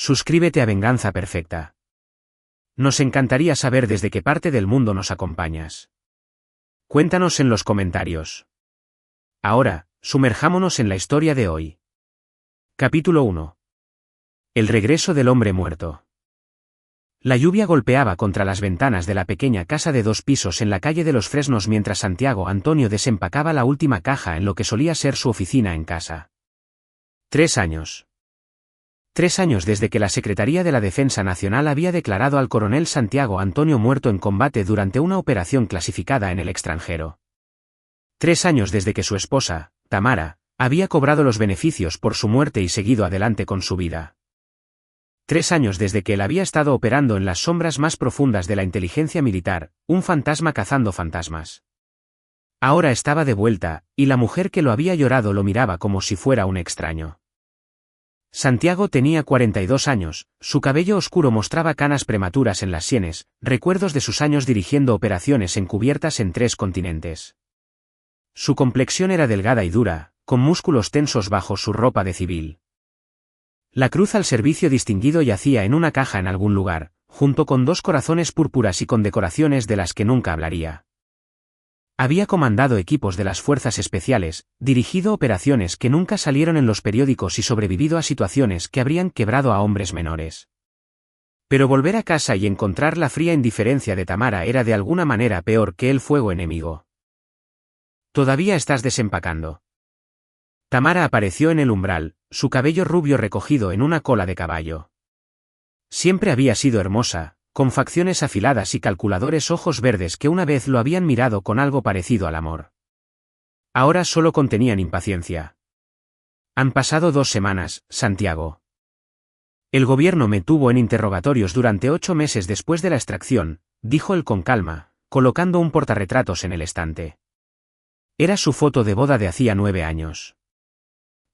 Suscríbete a Venganza Perfecta. Nos encantaría saber desde qué parte del mundo nos acompañas. Cuéntanos en los comentarios. Ahora, sumerjámonos en la historia de hoy. Capítulo 1. El regreso del hombre muerto. La lluvia golpeaba contra las ventanas de la pequeña casa de 2 pisos en la calle de los Fresnos mientras Santiago Antonio desempacaba la última caja en lo que solía ser su oficina en casa. 3 años. 3 años desde que la Secretaría de la Defensa Nacional había declarado al coronel Santiago Antonio muerto en combate durante una operación clasificada en el extranjero. 3 años desde que su esposa, Tamara, había cobrado los beneficios por su muerte y seguido adelante con su vida. 3 años desde que él había estado operando en las sombras más profundas de la inteligencia militar, un fantasma cazando fantasmas. Ahora estaba de vuelta, y la mujer que lo había llorado lo miraba como si fuera un extraño. Santiago tenía 42 años, su cabello oscuro mostraba canas prematuras en las sienes, recuerdos de sus años dirigiendo operaciones encubiertas en 3 continentes. Su complexión era delgada y dura, con músculos tensos bajo su ropa de civil. La cruz al servicio distinguido yacía en una caja en algún lugar, junto con 2 corazones púrpuras y con decoraciones de las que nunca hablaría. Había comandado equipos de las fuerzas especiales, dirigido operaciones que nunca salieron en los periódicos y sobrevivido a situaciones que habrían quebrado a hombres menores. Pero volver a casa y encontrar la fría indiferencia de Tamara era de alguna manera peor que el fuego enemigo. «Todavía estás desempacando». Tamara apareció en el umbral, su cabello rubio recogido en una cola de caballo. Siempre había sido hermosa, con facciones afiladas y calculadores ojos verdes que una vez lo habían mirado con algo parecido al amor. Ahora solo contenían impaciencia. Han pasado 2 semanas, Santiago. El gobierno me tuvo en interrogatorios durante 8 meses después de la extracción, dijo él con calma, colocando un portarretratos en el estante. Era su foto de boda de hacía 9 años.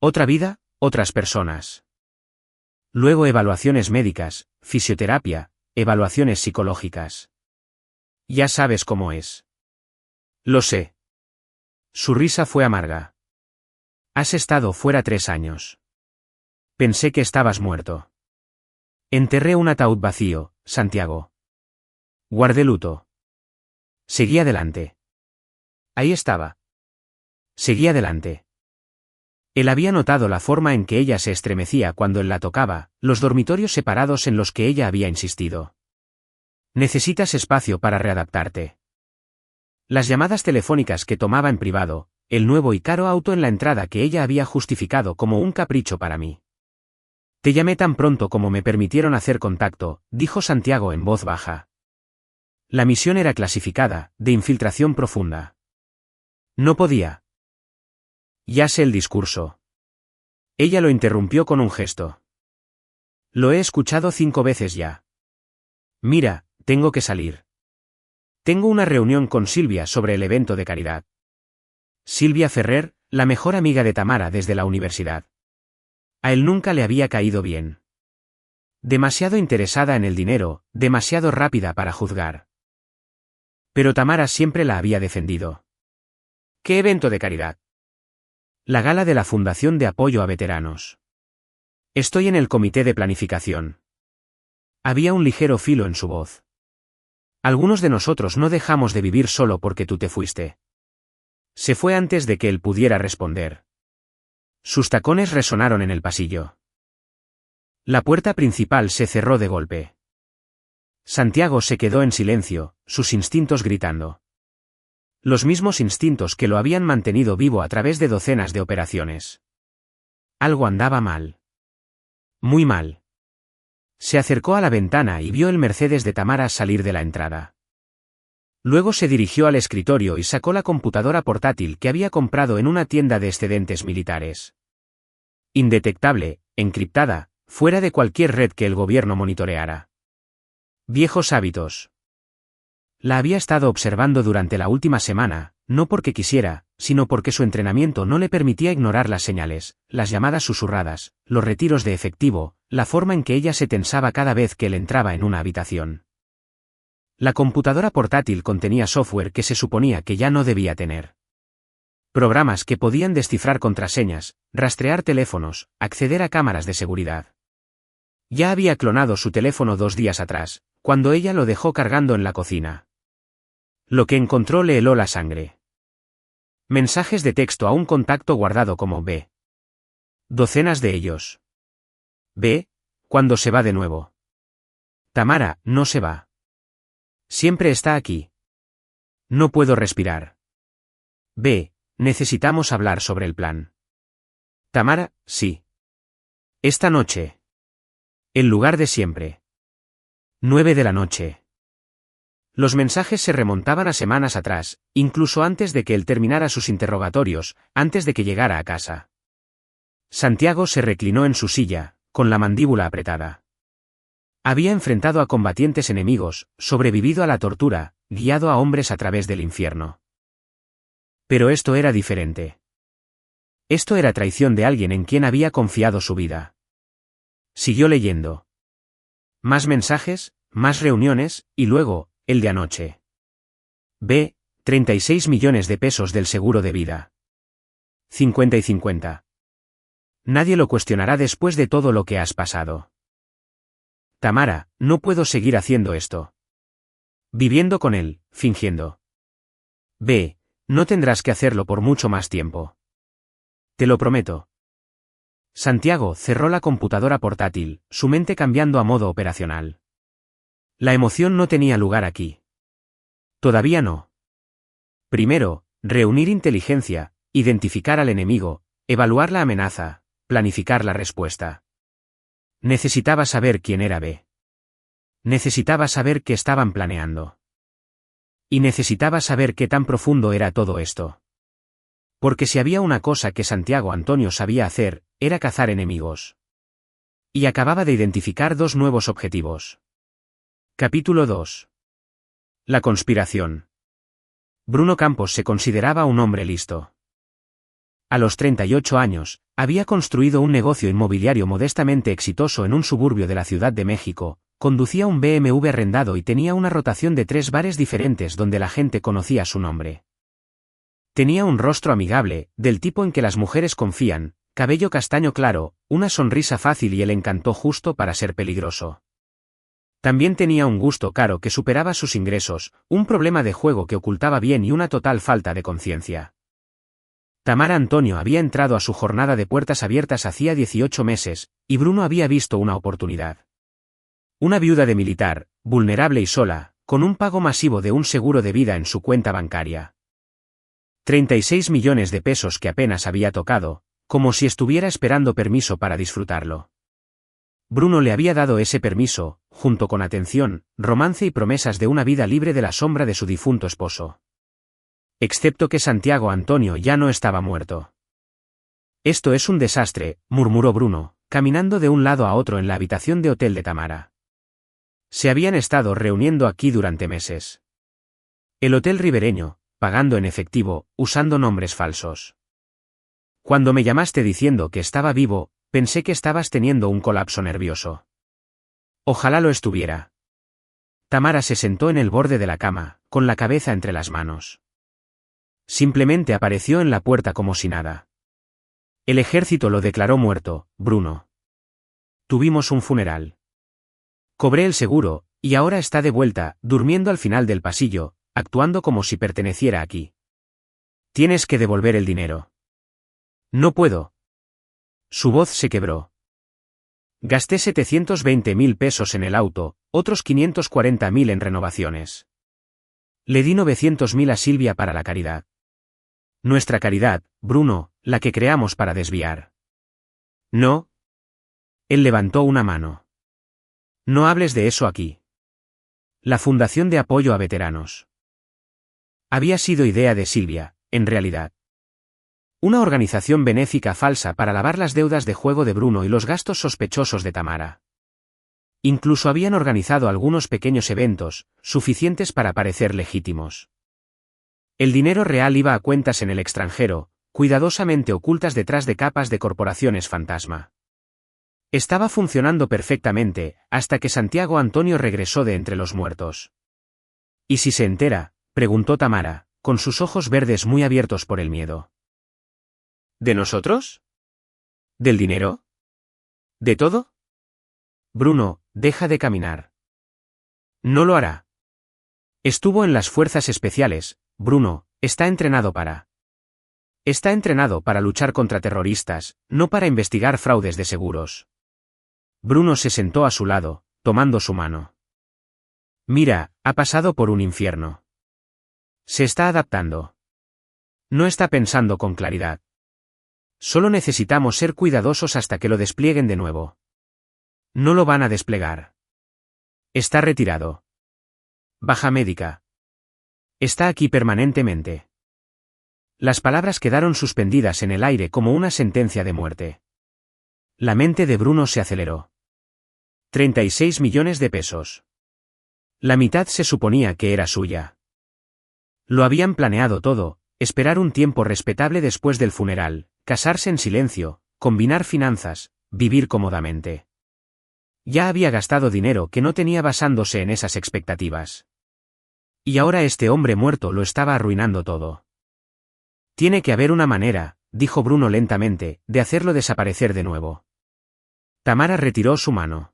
Otra vida, otras personas. Luego evaluaciones médicas, fisioterapia, evaluaciones psicológicas. Ya sabes cómo es. Lo sé. Su risa fue amarga. Has estado fuera 3 años. Pensé que estabas muerto. Enterré un ataúd vacío, Santiago. Guardé luto. Seguí adelante. Ahí estaba. Seguí adelante. Él había notado la forma en que ella se estremecía cuando él la tocaba, los dormitorios separados en los que ella había insistido. Necesitas espacio para readaptarte. Las llamadas telefónicas que tomaba en privado, el nuevo y caro auto en la entrada que ella había justificado como un capricho para mí. Te llamé tan pronto como me permitieron hacer contacto, dijo Santiago en voz baja. La misión era clasificada, de infiltración profunda. No podía. Ya sé el discurso. Ella lo interrumpió con un gesto. Lo he escuchado 5 veces ya. Mira, tengo que salir. Tengo una reunión con Silvia sobre el evento de caridad. Silvia Ferrer, la mejor amiga de Tamara desde la universidad. A él nunca le había caído bien. Demasiado interesada en el dinero, demasiado rápida para juzgar. Pero Tamara siempre la había defendido. ¿Qué evento de caridad? La gala de la Fundación de Apoyo a Veteranos. Estoy en el comité de planificación. Había un ligero filo en su voz. Algunos de nosotros no dejamos de vivir solo porque tú te fuiste. Se fue antes de que él pudiera responder. Sus tacones resonaron en el pasillo. La puerta principal se cerró de golpe. Santiago se quedó en silencio, sus instintos gritando. Los mismos instintos que lo habían mantenido vivo a través de docenas de operaciones. Algo andaba mal. Muy mal. Se acercó a la ventana y vio el Mercedes de Tamara salir de la entrada. Luego se dirigió al escritorio y sacó la computadora portátil que había comprado en una tienda de excedentes militares. Indetectable, encriptada, fuera de cualquier red que el gobierno monitoreara. Viejos hábitos. La había estado observando durante la última semana, no porque quisiera, sino porque su entrenamiento no le permitía ignorar las señales, las llamadas susurradas, los retiros de efectivo, la forma en que ella se tensaba cada vez que él entraba en una habitación. La computadora portátil contenía software que se suponía que ya no debía tener. Programas que podían descifrar contraseñas, rastrear teléfonos, acceder a cámaras de seguridad. Ya había clonado su teléfono 2 días atrás, cuando ella lo dejó cargando en la cocina. Lo que encontró le heló la sangre. Mensajes de texto a un contacto guardado como B. Docenas de ellos. B. ¿Cuándo se va de nuevo? Tamara, no se va. Siempre está aquí. No puedo respirar. B. Necesitamos hablar sobre el plan. Tamara, sí. Esta noche. El lugar de siempre. 9 de la noche. Los mensajes se remontaban a semanas atrás, incluso antes de que él terminara sus interrogatorios, antes de que llegara a casa. Santiago se reclinó en su silla, con la mandíbula apretada. Había enfrentado a combatientes enemigos, sobrevivido a la tortura, guiado a hombres a través del infierno. Pero esto era diferente. Esto era traición de alguien en quien había confiado su vida. Siguió leyendo. Más mensajes, más reuniones, y luego, el de anoche. B. 36 millones de pesos del seguro de vida. 50 y 50. Nadie lo cuestionará después de todo lo que has pasado. Tamara, no puedo seguir haciendo esto. Viviendo con él, fingiendo. B. No tendrás que hacerlo por mucho más tiempo. Te lo prometo. Santiago cerró la computadora portátil, su mente cambiando a modo operacional. La emoción no tenía lugar aquí. Todavía no. Primero, reunir inteligencia, identificar al enemigo, evaluar la amenaza, planificar la respuesta. Necesitaba saber quién era B. Necesitaba saber qué estaban planeando. Y necesitaba saber qué tan profundo era todo esto. Porque si había una cosa que Santiago Antonio sabía hacer, era cazar enemigos. Y acababa de identificar 2 nuevos objetivos. Capítulo 2. La conspiración. Bruno Campos se consideraba un hombre listo. A los 38 años, había construido un negocio inmobiliario modestamente exitoso en un suburbio de la Ciudad de México, conducía un BMW arrendado y tenía una rotación de 3 bares diferentes donde la gente conocía su nombre. Tenía un rostro amigable, del tipo en que las mujeres confían, cabello castaño claro, una sonrisa fácil y el encanto justo para ser peligroso. También tenía un gusto caro que superaba sus ingresos, un problema de juego que ocultaba bien y una total falta de conciencia. Tamara Antonio había entrado a su jornada de puertas abiertas hacía 18 meses, y Bruno había visto una oportunidad. Una viuda de militar, vulnerable y sola, con un pago masivo de un seguro de vida en su cuenta bancaria. 36 millones de pesos que apenas había tocado, como si estuviera esperando permiso para disfrutarlo. Bruno le había dado ese permiso, junto con atención, romance y promesas de una vida libre de la sombra de su difunto esposo. Excepto que Santiago Antonio ya no estaba muerto. Esto es un desastre, murmuró Bruno, caminando de un lado a otro en la habitación de hotel de Tamara. Se habían estado reuniendo aquí durante meses. El hotel ribereño, pagando en efectivo, usando nombres falsos. Cuando me llamaste diciendo que estaba vivo, pensé que estabas teniendo un colapso nervioso. Ojalá lo estuviera. Tamara se sentó en el borde de la cama, con la cabeza entre las manos. Simplemente apareció en la puerta como si nada. El ejército lo declaró muerto, Bruno. Tuvimos un funeral. Cobré el seguro, y ahora está de vuelta, durmiendo al final del pasillo, actuando como si perteneciera aquí. Tienes que devolver el dinero. No puedo. Su voz se quebró. Gasté 720.000 pesos en el auto, otros 540.000 en renovaciones. Le di 900.000 a Silvia para la caridad. Nuestra caridad, Bruno, la que creamos para desviar. No. Él levantó una mano. No hables de eso aquí. La Fundación de Apoyo a Veteranos. Había sido idea de Silvia, en realidad. Una organización benéfica falsa para lavar las deudas de juego de Bruno y los gastos sospechosos de Tamara. Incluso habían organizado algunos pequeños eventos, suficientes para parecer legítimos. El dinero real iba a cuentas en el extranjero, cuidadosamente ocultas detrás de capas de corporaciones fantasma. Estaba funcionando perfectamente, hasta que Santiago Antonio regresó de entre los muertos. ¿Y si se entera?, preguntó Tamara, con sus ojos verdes muy abiertos por el miedo. ¿De nosotros? ¿Del dinero? ¿De todo? Bruno, deja de caminar. No lo hará. Estuvo en las fuerzas especiales, Bruno, está entrenado para... Está entrenado para luchar contra terroristas, no para investigar fraudes de seguros. Bruno se sentó a su lado, tomando su mano. Mira, ha pasado por un infierno. Se está adaptando. No está pensando con claridad. Solo necesitamos ser cuidadosos hasta que lo desplieguen de nuevo. No lo van a desplegar. Está retirado. Baja médica. Está aquí permanentemente. Las palabras quedaron suspendidas en el aire como una sentencia de muerte. La mente de Bruno se aceleró. 36 millones de pesos. La mitad se suponía que era suya. Lo habían planeado todo, esperar un tiempo respetable después del funeral, casarse en silencio, combinar finanzas, vivir cómodamente. Ya había gastado dinero que no tenía basándose en esas expectativas. Y ahora este hombre muerto lo estaba arruinando todo. Tiene que haber una manera, dijo Bruno lentamente, de hacerlo desaparecer de nuevo. Tamara retiró su mano.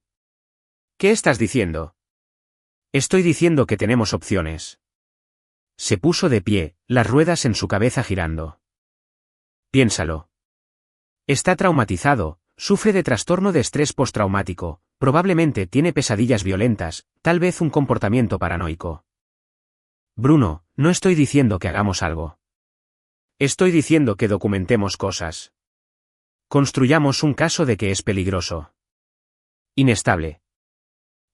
¿Qué estás diciendo? Estoy diciendo que tenemos opciones. Se puso de pie, las ruedas en su cabeza girando. Piénsalo. Está traumatizado, sufre de trastorno de estrés postraumático, probablemente tiene pesadillas violentas, tal vez un comportamiento paranoico. Bruno, no estoy diciendo que hagamos algo. Estoy diciendo que documentemos cosas. Construyamos un caso de que es peligroso. Inestable.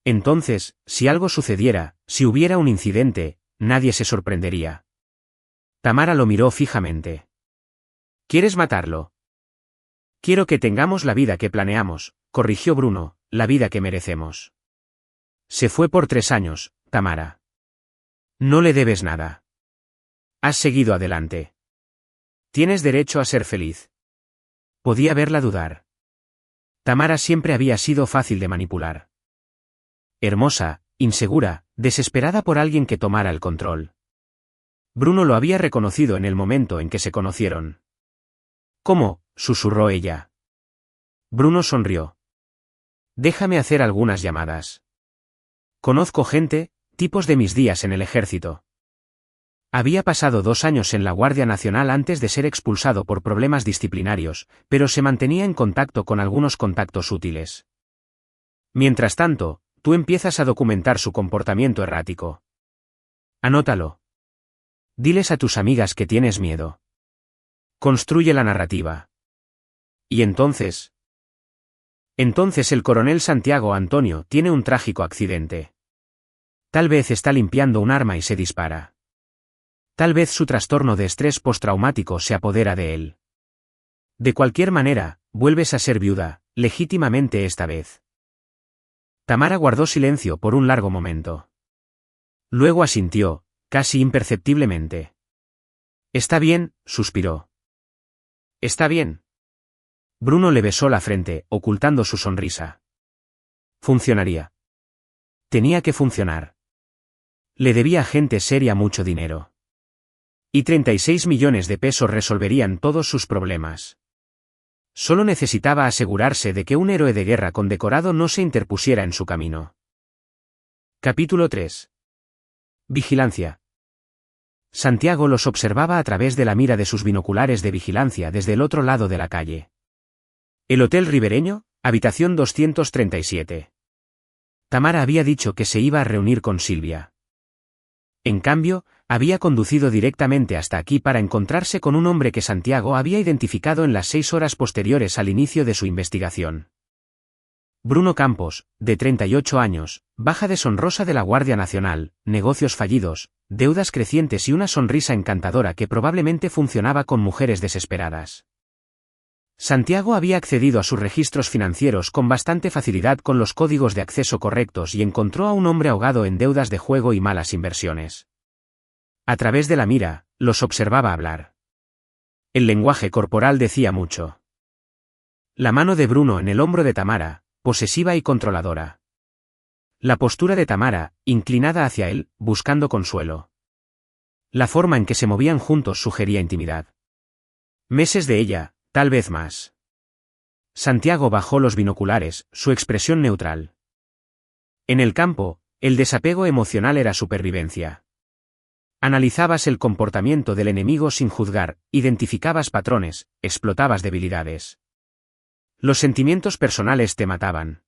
Entonces, si algo sucediera, si hubiera un incidente, nadie se sorprendería. Tamara lo miró fijamente. ¿Quieres matarlo? Quiero que tengamos la vida que planeamos, corrigió Bruno, la vida que merecemos. Se fue por 3 años, Tamara. No le debes nada. Has seguido adelante. Tienes derecho a ser feliz. Podía verla dudar. Tamara siempre había sido fácil de manipular. Hermosa, insegura, desesperada por alguien que tomara el control. Bruno lo había reconocido en el momento en que se conocieron. ¿Cómo?, susurró ella. Bruno sonrió. Déjame hacer algunas llamadas. Conozco gente, tipos de mis días en el ejército. Había pasado 2 años en la Guardia Nacional antes de ser expulsado por problemas disciplinarios, pero se mantenía en contacto con algunos contactos útiles. Mientras tanto, tú empiezas a documentar su comportamiento errático. Anótalo. Diles a tus amigas que tienes miedo. Construye la narrativa. Y entonces... Entonces el coronel Santiago Antonio tiene un trágico accidente. Tal vez está limpiando un arma y se dispara. Tal vez su trastorno de estrés postraumático se apodera de él. De cualquier manera, vuelves a ser viuda, legítimamente esta vez. Tamara guardó silencio por un largo momento. Luego asintió, casi imperceptiblemente. Está bien, suspiró. Está bien. Bruno le besó la frente, ocultando su sonrisa. Funcionaría. Tenía que funcionar. Le debía a gente seria mucho dinero. Y 36 millones de pesos resolverían todos sus problemas. Solo necesitaba asegurarse de que un héroe de guerra condecorado no se interpusiera en su camino. Capítulo 3. Vigilancia. Santiago los observaba a través de la mira de sus binoculares de vigilancia desde el otro lado de la calle. El hotel ribereño, habitación 237. Tamara había dicho que se iba a reunir con Silvia. En cambio, había conducido directamente hasta aquí para encontrarse con un hombre que Santiago había identificado en las 6 horas posteriores al inicio de su investigación. Bruno Campos, de 38 años, baja deshonrosa de la Guardia Nacional, negocios fallidos, deudas crecientes y una sonrisa encantadora que probablemente funcionaba con mujeres desesperadas. Santiago había accedido a sus registros financieros con bastante facilidad con los códigos de acceso correctos y encontró a un hombre ahogado en deudas de juego y malas inversiones. A través de la mira, los observaba hablar. El lenguaje corporal decía mucho. La mano de Bruno en el hombro de Tamara, posesiva y controladora. La postura de Tamara, inclinada hacia él, buscando consuelo. La forma en que se movían juntos sugería intimidad. Meses de ella, tal vez más. Santiago bajó los binoculares, su expresión neutral. En el campo, el desapego emocional era supervivencia. Analizabas el comportamiento del enemigo sin juzgar, identificabas patrones, explotabas debilidades. Los sentimientos personales te mataban.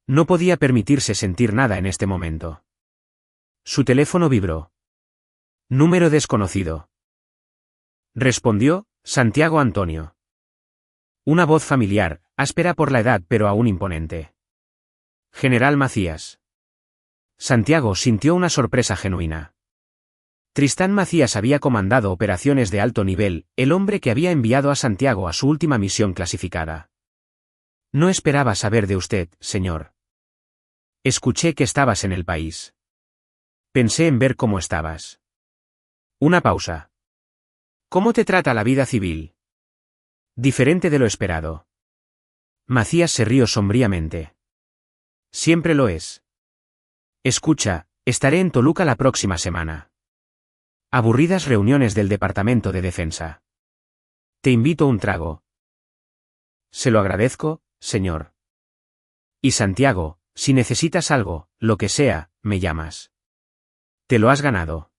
No podía permitirse sentir nada en este momento. Su teléfono vibró. Número desconocido. Respondió, Santiago Antonio. Una voz familiar, áspera por la edad pero aún imponente. General Macías. Santiago sintió una sorpresa genuina. Tristán Macías había comandado operaciones de alto nivel, el hombre que había enviado a Santiago a su última misión clasificada. No esperaba saber de usted, señor. Escuché que estabas en el país. Pensé en ver cómo estabas. Una pausa. ¿Cómo te trata la vida civil? Diferente de lo esperado. Macías se rió sombríamente. Siempre lo es. Escucha, estaré en Toluca la próxima semana. Aburridas reuniones del Departamento de Defensa. Te invito a un trago. Se lo agradezco, señor. Y Santiago, si necesitas algo, lo que sea, me llamas. ¿Te lo has ganado?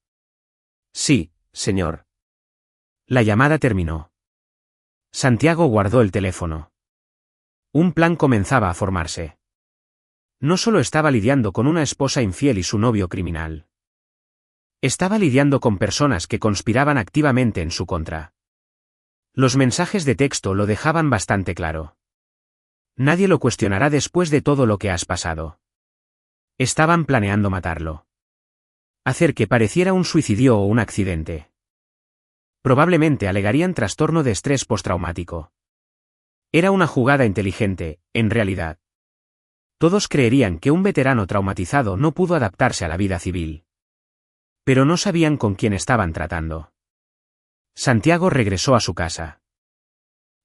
Sí, señor. La llamada terminó. Santiago guardó el teléfono. Un plan comenzaba a formarse. No solo estaba lidiando con una esposa infiel y su novio criminal. Estaba lidiando con personas que conspiraban activamente en su contra. Los mensajes de texto lo dejaban bastante claro. Nadie lo cuestionará después de todo lo que has pasado. Estaban planeando matarlo. Hacer que pareciera un suicidio o un accidente. Probablemente alegarían trastorno de estrés postraumático. Era una jugada inteligente, en realidad. Todos creerían que un veterano traumatizado no pudo adaptarse a la vida civil. Pero no sabían con quién estaban tratando. Santiago regresó a su casa.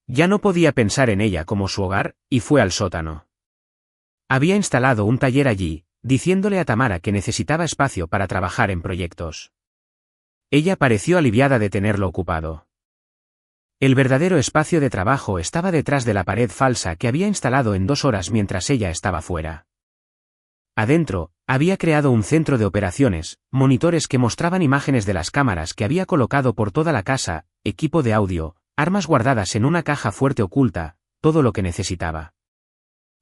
Ya no podía pensar en ella como su hogar, y fue al sótano. Había instalado un taller allí, diciéndole a Tamara que necesitaba espacio para trabajar en proyectos. Ella pareció aliviada de tenerlo ocupado. El verdadero espacio de trabajo estaba detrás de la pared falsa que había instalado en 2 horas mientras ella estaba fuera. Adentro, había creado un centro de operaciones, monitores que mostraban imágenes de las cámaras que había colocado por toda la casa, equipo de audio, armas guardadas en una caja fuerte oculta, todo lo que necesitaba.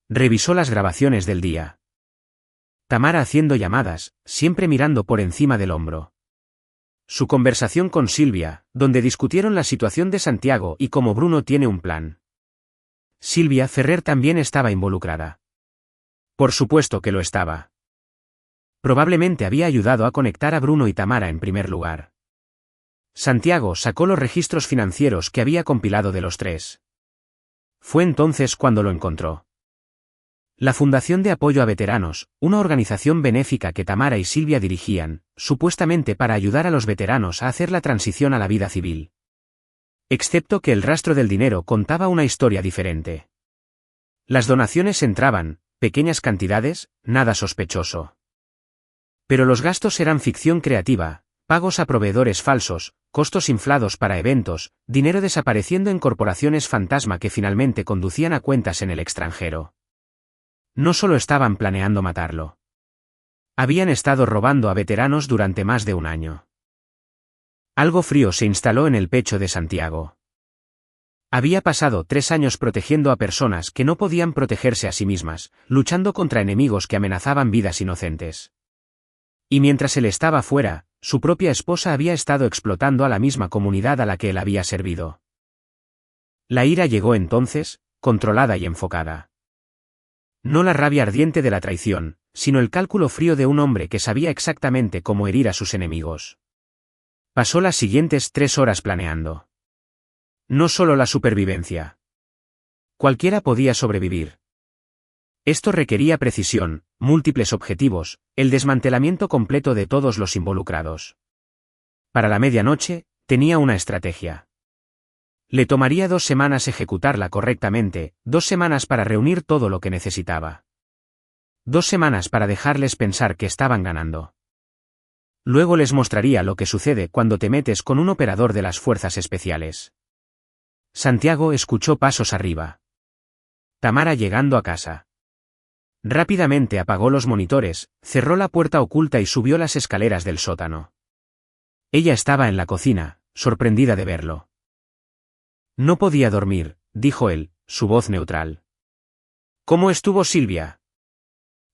Revisó las grabaciones del día. Tamara haciendo llamadas, siempre mirando por encima del hombro. Su conversación con Silvia, donde discutieron la situación de Santiago y cómo Bruno tiene un plan. Silvia Ferrer también estaba involucrada. Por supuesto que lo estaba. Probablemente había ayudado a conectar a Bruno y Tamara en primer lugar. Santiago sacó los registros financieros que había compilado de los 3. Fue entonces cuando lo encontró. La Fundación de Apoyo a Veteranos, una organización benéfica que Tamara y Silvia dirigían, supuestamente para ayudar a los veteranos a hacer la transición a la vida civil. Excepto que el rastro del dinero contaba una historia diferente. Las donaciones entraban, pequeñas cantidades, nada sospechoso. Pero los gastos eran ficción creativa, pagos a proveedores falsos, costos inflados para eventos, dinero desapareciendo en corporaciones fantasma que finalmente conducían a cuentas en el extranjero. No solo estaban planeando matarlo. Habían estado robando a veteranos durante más de 1 año. Algo frío se instaló en el pecho de Santiago. Había pasado 3 años protegiendo a personas que no podían protegerse a sí mismas, luchando contra enemigos que amenazaban vidas inocentes. Y mientras él estaba fuera, su propia esposa había estado explotando a la misma comunidad a la que él había servido. La ira llegó entonces, controlada y enfocada. No la rabia ardiente de la traición, sino el cálculo frío de un hombre que sabía exactamente cómo herir a sus enemigos. Pasó las siguientes 3 horas planeando. No solo la supervivencia. Cualquiera podía sobrevivir. Esto requería precisión, múltiples objetivos, el desmantelamiento completo de todos los involucrados. Para la medianoche, tenía una estrategia. Le tomaría 2 semanas ejecutarla correctamente, 2 semanas para reunir todo lo que necesitaba. 2 semanas para dejarles pensar que estaban ganando. Luego les mostraría lo que sucede cuando te metes con un operador de las fuerzas especiales. Santiago escuchó pasos arriba. Tamara llegando a casa. Rápidamente apagó los monitores, cerró la puerta oculta y subió las escaleras del sótano. Ella estaba en la cocina, sorprendida de verlo. No podía dormir, dijo él, su voz neutral. ¿Cómo estuvo Silvia?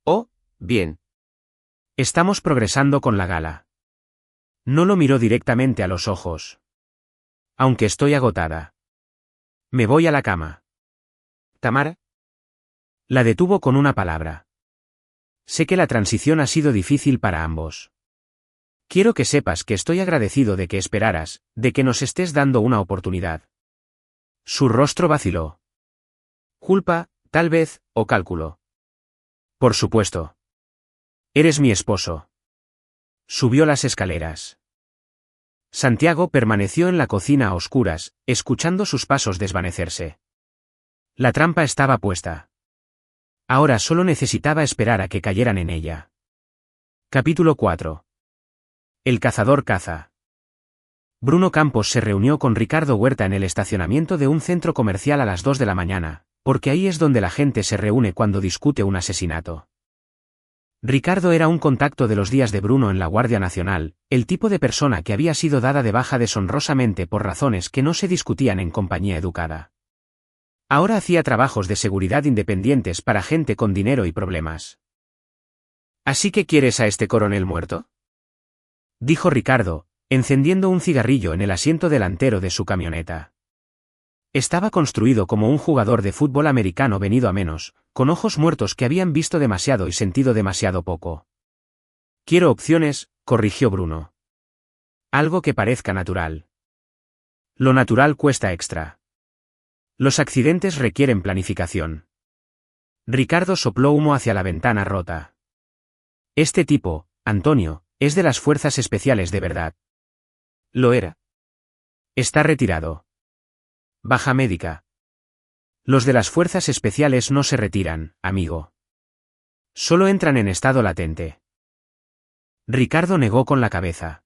Oh, bien. Estamos progresando con la gala. No lo miró directamente a los ojos. Aunque estoy agotada. Me voy a la cama. ¿Tamara? La detuvo con una palabra. Sé que la transición ha sido difícil para ambos. Quiero que sepas que estoy agradecido de que esperaras, de que nos estés dando una oportunidad. Su rostro vaciló. Culpa, tal vez, o cálculo. Por supuesto. Eres mi esposo. Subió las escaleras. Santiago permaneció en la cocina a oscuras, escuchando sus pasos desvanecerse. La trampa estaba puesta. Ahora solo necesitaba esperar a que cayeran en ella. Capítulo 4. El cazador caza. Bruno Campos se reunió con Ricardo Huerta en el estacionamiento de un centro comercial a las 2 de la mañana, porque ahí es donde la gente se reúne cuando discute un asesinato. Ricardo era un contacto de los días de Bruno en la Guardia Nacional, el tipo de persona que había sido dada de baja deshonrosamente por razones que no se discutían en compañía educada. Ahora hacía trabajos de seguridad independientes para gente con dinero y problemas. ¿Así que quieres a este coronel muerto?, dijo Ricardo, encendiendo un cigarrillo en el asiento delantero de su camioneta. Estaba construido como un jugador de fútbol americano venido a menos, con ojos muertos que habían visto demasiado y sentido demasiado poco. Quiero opciones, corrigió Bruno. Algo que parezca natural. Lo natural cuesta extra. Los accidentes requieren planificación. Ricardo sopló humo hacia la ventana rota. Este tipo, Antonio, es de las fuerzas especiales de verdad. Lo era. Está retirado. Baja médica. Los de las fuerzas especiales no se retiran, amigo. Solo entran en estado latente. Ricardo negó con la cabeza.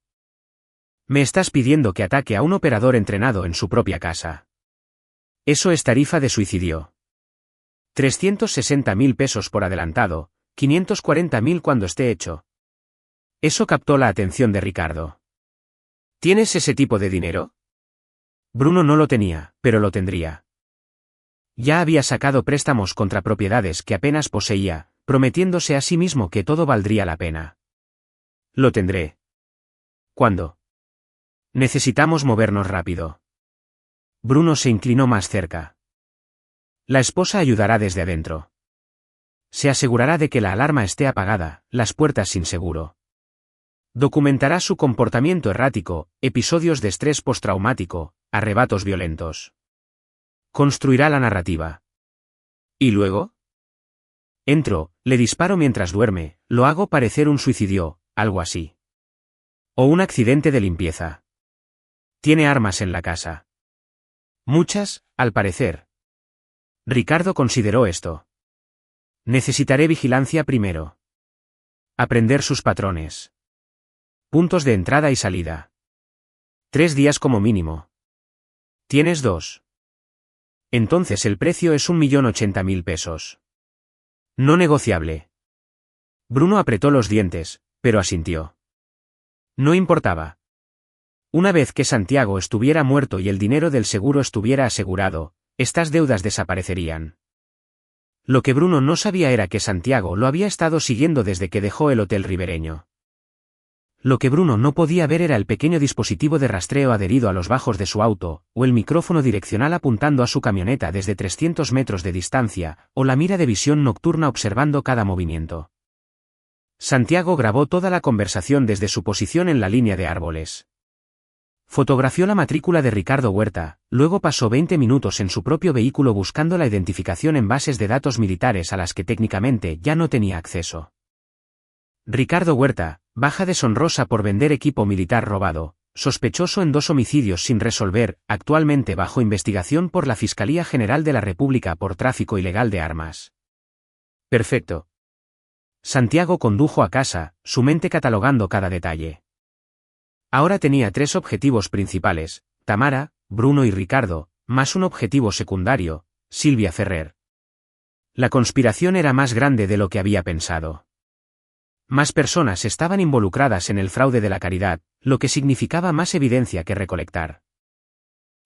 Me estás pidiendo que ataque a un operador entrenado en su propia casa. Eso es tarifa de suicidio. 360.000 pesos por adelantado, 540.000 cuando esté hecho. Eso captó la atención de Ricardo. ¿Tienes ese tipo de dinero? Bruno no lo tenía, pero lo tendría. Ya había sacado préstamos contra propiedades que apenas poseía, prometiéndose a sí mismo que todo valdría la pena. Lo tendré. ¿Cuándo? Necesitamos movernos rápido. Bruno se inclinó más cerca. La esposa ayudará desde adentro. Se asegurará de que la alarma esté apagada, las puertas sin seguro. Documentará su comportamiento errático, episodios de estrés postraumático, arrebatos violentos. Construirá la narrativa. ¿Y luego? Entro, le disparo mientras duerme, lo hago parecer un suicidio, algo así. O un accidente de limpieza. Tiene armas en la casa. Muchas, al parecer. Ricardo consideró esto. Necesitaré vigilancia primero. Aprender sus patrones. Puntos de entrada y salida. 3 días como mínimo. Tienes 2. Entonces el precio es 1.080.000 pesos. No negociable. Bruno apretó los dientes, pero asintió. No importaba. Una vez que Santiago estuviera muerto y el dinero del seguro estuviera asegurado, estas deudas desaparecerían. Lo que Bruno no sabía era que Santiago lo había estado siguiendo desde que dejó el hotel ribereño. Lo que Bruno no podía ver era el pequeño dispositivo de rastreo adherido a los bajos de su auto, o el micrófono direccional apuntando a su camioneta desde 300 metros de distancia, o la mira de visión nocturna observando cada movimiento. Santiago grabó toda la conversación desde su posición en la línea de árboles. Fotografió la matrícula de Ricardo Huerta, luego pasó 20 minutos en su propio vehículo buscando la identificación en bases de datos militares a las que técnicamente ya no tenía acceso. Ricardo Huerta, baja deshonrosa por vender equipo militar robado, sospechoso en 2 homicidios sin resolver, actualmente bajo investigación por la Fiscalía General de la República por tráfico ilegal de armas. Perfecto. Santiago condujo a casa, su mente catalogando cada detalle. Ahora tenía 3 objetivos principales, Tamara, Bruno y Ricardo, más un objetivo secundario, Silvia Ferrer. La conspiración era más grande de lo que había pensado. Más personas estaban involucradas en el fraude de la caridad, lo que significaba más evidencia que recolectar.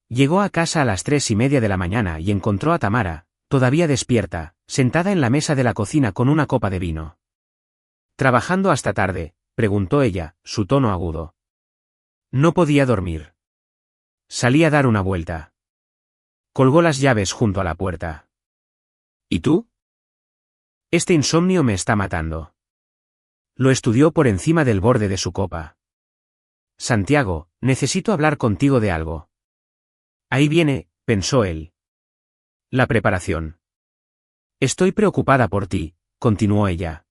Llegó a casa a las 3:30 de la mañana y encontró a Tamara, todavía despierta, sentada en la mesa de la cocina con una copa de vino. ¿Trabajando hasta tarde?, preguntó ella, su tono agudo. No podía dormir. Salí a dar una vuelta. Colgó las llaves junto a la puerta. ¿Y tú? Este insomnio me está matando. Lo estudió por encima del borde de su copa. Santiago, necesito hablar contigo de algo. Ahí viene, pensó él. La preparación. Estoy preocupada por ti, continuó ella.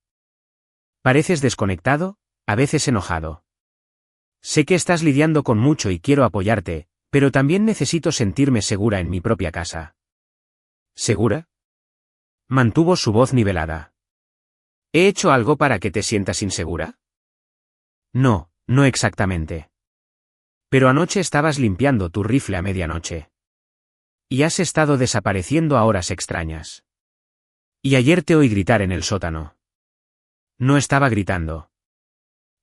Pareces desconectado, a veces enojado. Sé que estás lidiando con mucho y quiero apoyarte, pero también necesito sentirme segura en mi propia casa. ¿Segura? Mantuvo su voz nivelada. ¿He hecho algo para que te sientas insegura? No, no exactamente. Pero anoche estabas limpiando tu rifle a medianoche. Y has estado desapareciendo a horas extrañas. Y ayer te oí gritar en el sótano. No estaba gritando.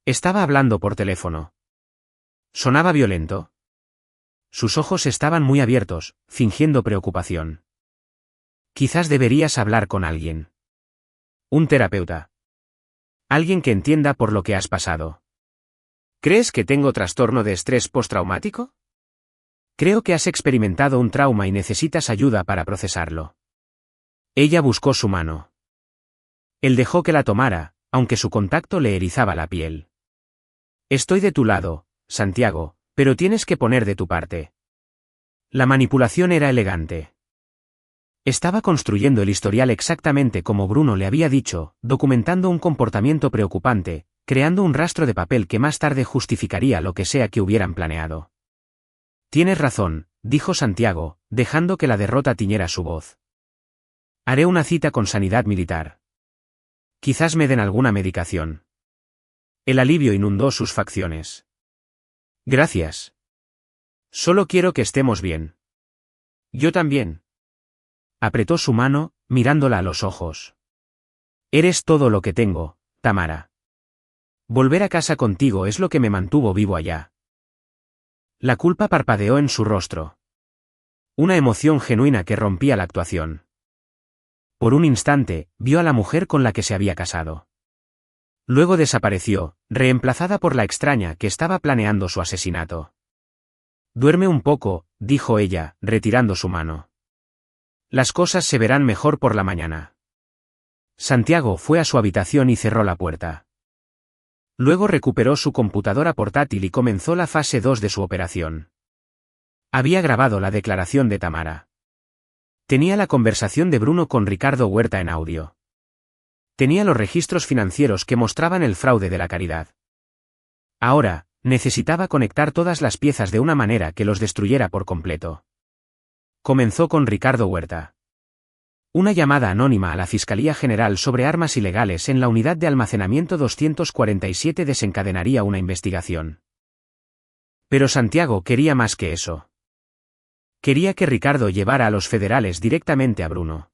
Estaba hablando por teléfono. ¿Sonaba violento? Sus ojos estaban muy abiertos, fingiendo preocupación. Quizás deberías hablar con alguien. Un terapeuta. Alguien que entienda por lo que has pasado. ¿Crees que tengo trastorno de estrés postraumático? Creo que has experimentado un trauma y necesitas ayuda para procesarlo. Ella buscó su mano. Él dejó que la tomara, aunque su contacto le erizaba la piel. Estoy de tu lado, Santiago, pero tienes que poner de tu parte. La manipulación era elegante. Estaba construyendo el historial exactamente como Bruno le había dicho, documentando un comportamiento preocupante, creando un rastro de papel que más tarde justificaría lo que sea que hubieran planeado. Tienes razón, dijo Santiago, dejando que la derrota tiñera su voz. Haré una cita con Sanidad Militar. Quizás me den alguna medicación. El alivio inundó sus facciones. Gracias. Solo quiero que estemos bien. Yo también. Apretó su mano, mirándola a los ojos. Eres todo lo que tengo, Tamara. Volver a casa contigo es lo que me mantuvo vivo allá. La culpa parpadeó en su rostro. Una emoción genuina que rompía la actuación. Por un instante, vio a la mujer con la que se había casado. Luego desapareció, reemplazada por la extraña que estaba planeando su asesinato. Duerme un poco, dijo ella, retirando su mano. Las cosas se verán mejor por la mañana. Santiago fue a su habitación y cerró la puerta. Luego recuperó su computadora portátil y comenzó la fase 2 de su operación. Había grabado la declaración de Tamara. Tenía la conversación de Bruno con Ricardo Huerta en audio. Tenía los registros financieros que mostraban el fraude de la caridad. Ahora, necesitaba conectar todas las piezas de una manera que los destruyera por completo. Comenzó con Ricardo Huerta. Una llamada anónima a la Fiscalía General sobre armas ilegales en la unidad de almacenamiento 247 desencadenaría una investigación. Pero Santiago quería más que eso. Quería que Ricardo llevara a los federales directamente a Bruno.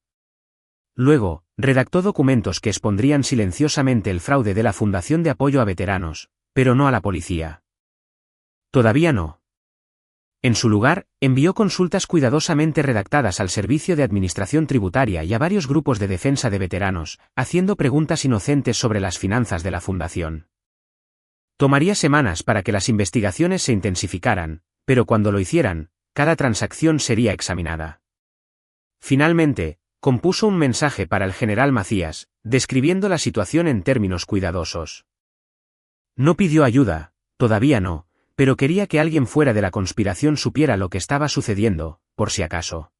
Luego, redactó documentos que expondrían silenciosamente el fraude de la Fundación de Apoyo a Veteranos, pero no a la policía. Todavía no. En su lugar, envió consultas cuidadosamente redactadas al Servicio de Administración Tributaria y a varios grupos de defensa de veteranos, haciendo preguntas inocentes sobre las finanzas de la fundación. Tomaría semanas para que las investigaciones se intensificaran, pero cuando lo hicieran, cada transacción sería examinada. Finalmente, compuso un mensaje para el general Macías, describiendo la situación en términos cuidadosos. No pidió ayuda, todavía no, pero quería que alguien fuera de la conspiración supiera lo que estaba sucediendo, por si acaso.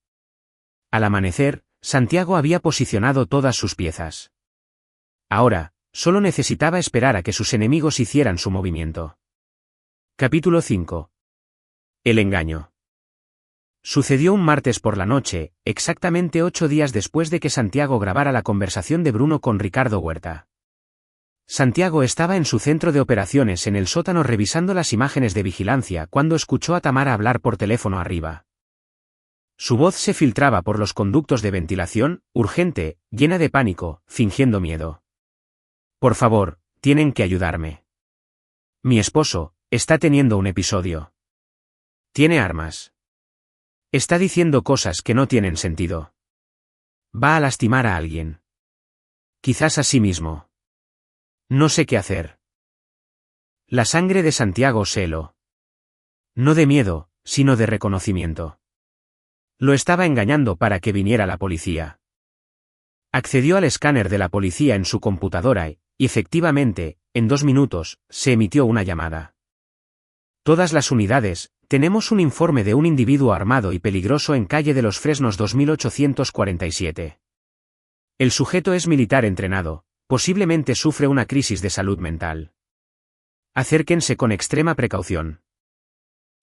Al amanecer, Santiago había posicionado todas sus piezas. Ahora, solo necesitaba esperar a que sus enemigos hicieran su movimiento. Capítulo 5. El engaño. Sucedió un martes por la noche, exactamente 8 días después de que Santiago grabara la conversación de Bruno con Ricardo Huerta. Santiago estaba en su centro de operaciones en el sótano revisando las imágenes de vigilancia cuando escuchó a Tamara hablar por teléfono arriba. Su voz se filtraba por los conductos de ventilación, urgente, llena de pánico, fingiendo miedo. Por favor, tienen que ayudarme. Mi esposo está teniendo un episodio. Tiene armas. Está diciendo cosas que no tienen sentido. Va a lastimar a alguien. Quizás a sí mismo. No sé qué hacer. La sangre de Santiago se heló. No de miedo, sino de reconocimiento. Lo estaba engañando para que viniera la policía. Accedió al escáner de la policía en su computadora y, efectivamente, en 2 minutos, se emitió una llamada. Todas las unidades, tenemos un informe de un individuo armado y peligroso en calle de los Fresnos 2847. El sujeto es militar entrenado, posiblemente sufre una crisis de salud mental. Acérquense con extrema precaución.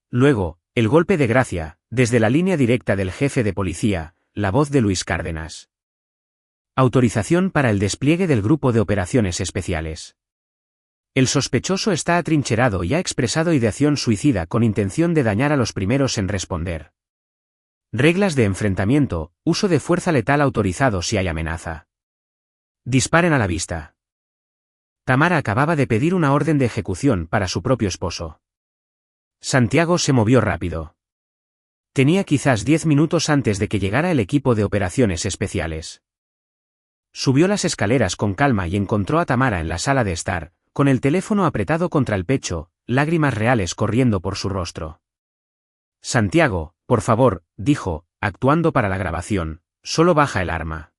Luego, el golpe de gracia, desde la línea directa del jefe de policía, la voz de Luis Cárdenas. Autorización para el despliegue del Grupo de Operaciones Especiales. El sospechoso está atrincherado y ha expresado ideación suicida con intención de dañar a los primeros en responder. Reglas de enfrentamiento, uso de fuerza letal autorizado si hay amenaza. Disparen a la vista. Tamara acababa de pedir una orden de ejecución para su propio esposo. Santiago se movió rápido. Tenía quizás 10 minutos antes de que llegara el equipo de operaciones especiales. Subió las escaleras con calma y encontró a Tamara en la sala de estar, con el teléfono apretado contra el pecho, lágrimas reales corriendo por su rostro. Santiago, por favor, dijo, actuando para la grabación, solo baja el arma.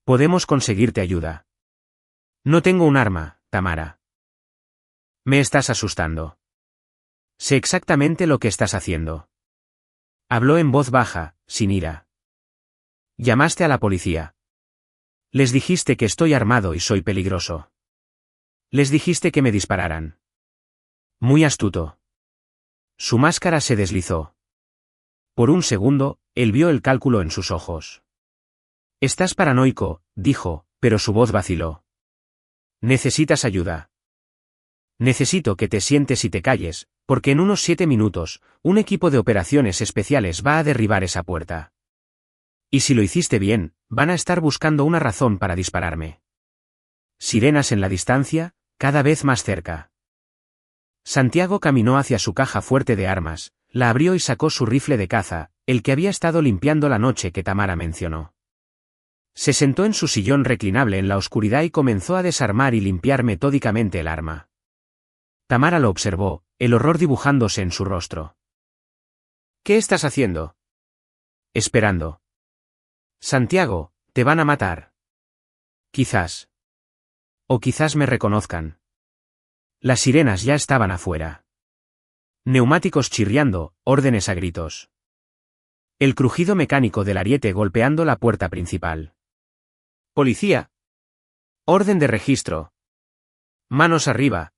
Podemos conseguirte ayuda. No tengo un arma, Tamara. Me estás asustando. Sé exactamente lo que estás haciendo. Habló en voz baja, sin ira. Llamaste a la policía. Les dijiste que estoy armado y soy peligroso. Les dijiste que me dispararan. Muy astuto. Su máscara se deslizó. Por un segundo, él vio el cálculo en sus ojos. Estás paranoico, dijo, pero su voz vaciló. Necesitas ayuda. Necesito que te sientes y te calles, porque en unos 7 minutos, un equipo de operaciones especiales va a derribar esa puerta. Y si lo hiciste bien, van a estar buscando una razón para dispararme. Sirenas en la distancia, cada vez más cerca. Santiago caminó hacia su caja fuerte de armas, la abrió y sacó su rifle de caza, el que había estado limpiando la noche que Tamara mencionó. Se sentó en su sillón reclinable en la oscuridad y comenzó a desarmar y limpiar metódicamente el arma. Tamara lo observó, el horror dibujándose en su rostro. ¿Qué estás haciendo? Esperando. Santiago, te van a matar. Quizás. O quizás me reconozcan. Las sirenas ya estaban afuera. Neumáticos chirriando, órdenes a gritos. El crujido mecánico del ariete golpeando la puerta principal. Policía. Orden de registro. Manos arriba.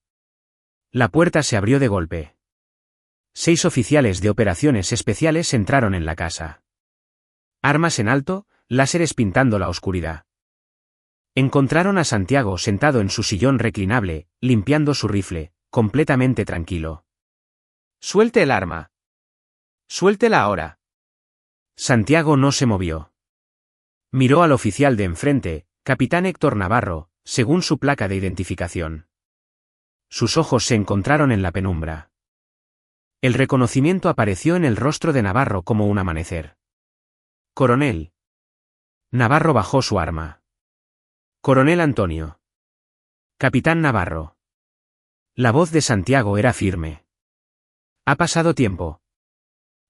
La puerta se abrió de golpe. 6 oficiales de operaciones especiales entraron en la casa. Armas en alto, láseres pintando la oscuridad. Encontraron a Santiago sentado en su sillón reclinable, limpiando su rifle, completamente tranquilo. Suelte el arma. Suéltela ahora. Santiago no se movió. Miró al oficial de enfrente, capitán Héctor Navarro, según su placa de identificación. Sus ojos se encontraron en la penumbra. El reconocimiento apareció en el rostro de Navarro como un amanecer. Coronel. Navarro bajó su arma. Coronel Antonio. Capitán Navarro. La voz de Santiago era firme. Ha pasado tiempo.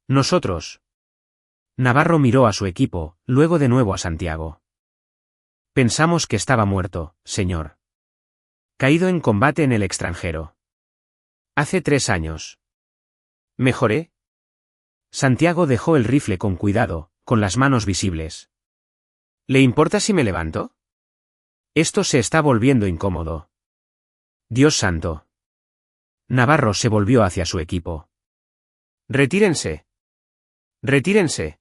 Nosotros. Navarro miró a su equipo, luego de nuevo a Santiago. Pensamos que estaba muerto, señor. Caído en combate en el extranjero. Hace 3 años. ¿Mejoré? Santiago dejó el rifle con cuidado, con las manos visibles. ¿Le importa si me levanto? Esto se está volviendo incómodo. Dios santo. Navarro se volvió hacia su equipo. Retírense. Retírense.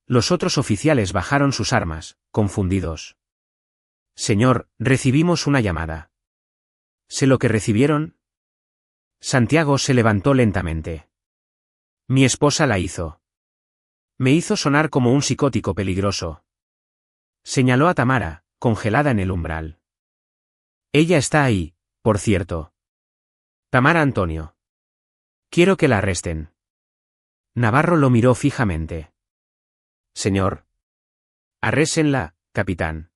Los otros oficiales bajaron sus armas, confundidos. Señor, recibimos una llamada. ¿Sé lo que recibieron? Santiago se levantó lentamente. Mi esposa la hizo. Me hizo sonar como un psicótico peligroso. Señaló a Tamara, congelada en el umbral. Ella está ahí, por cierto. Tamara Antonio. Quiero que la arresten. Navarro lo miró fijamente. Señor. Arréstenla, capitán.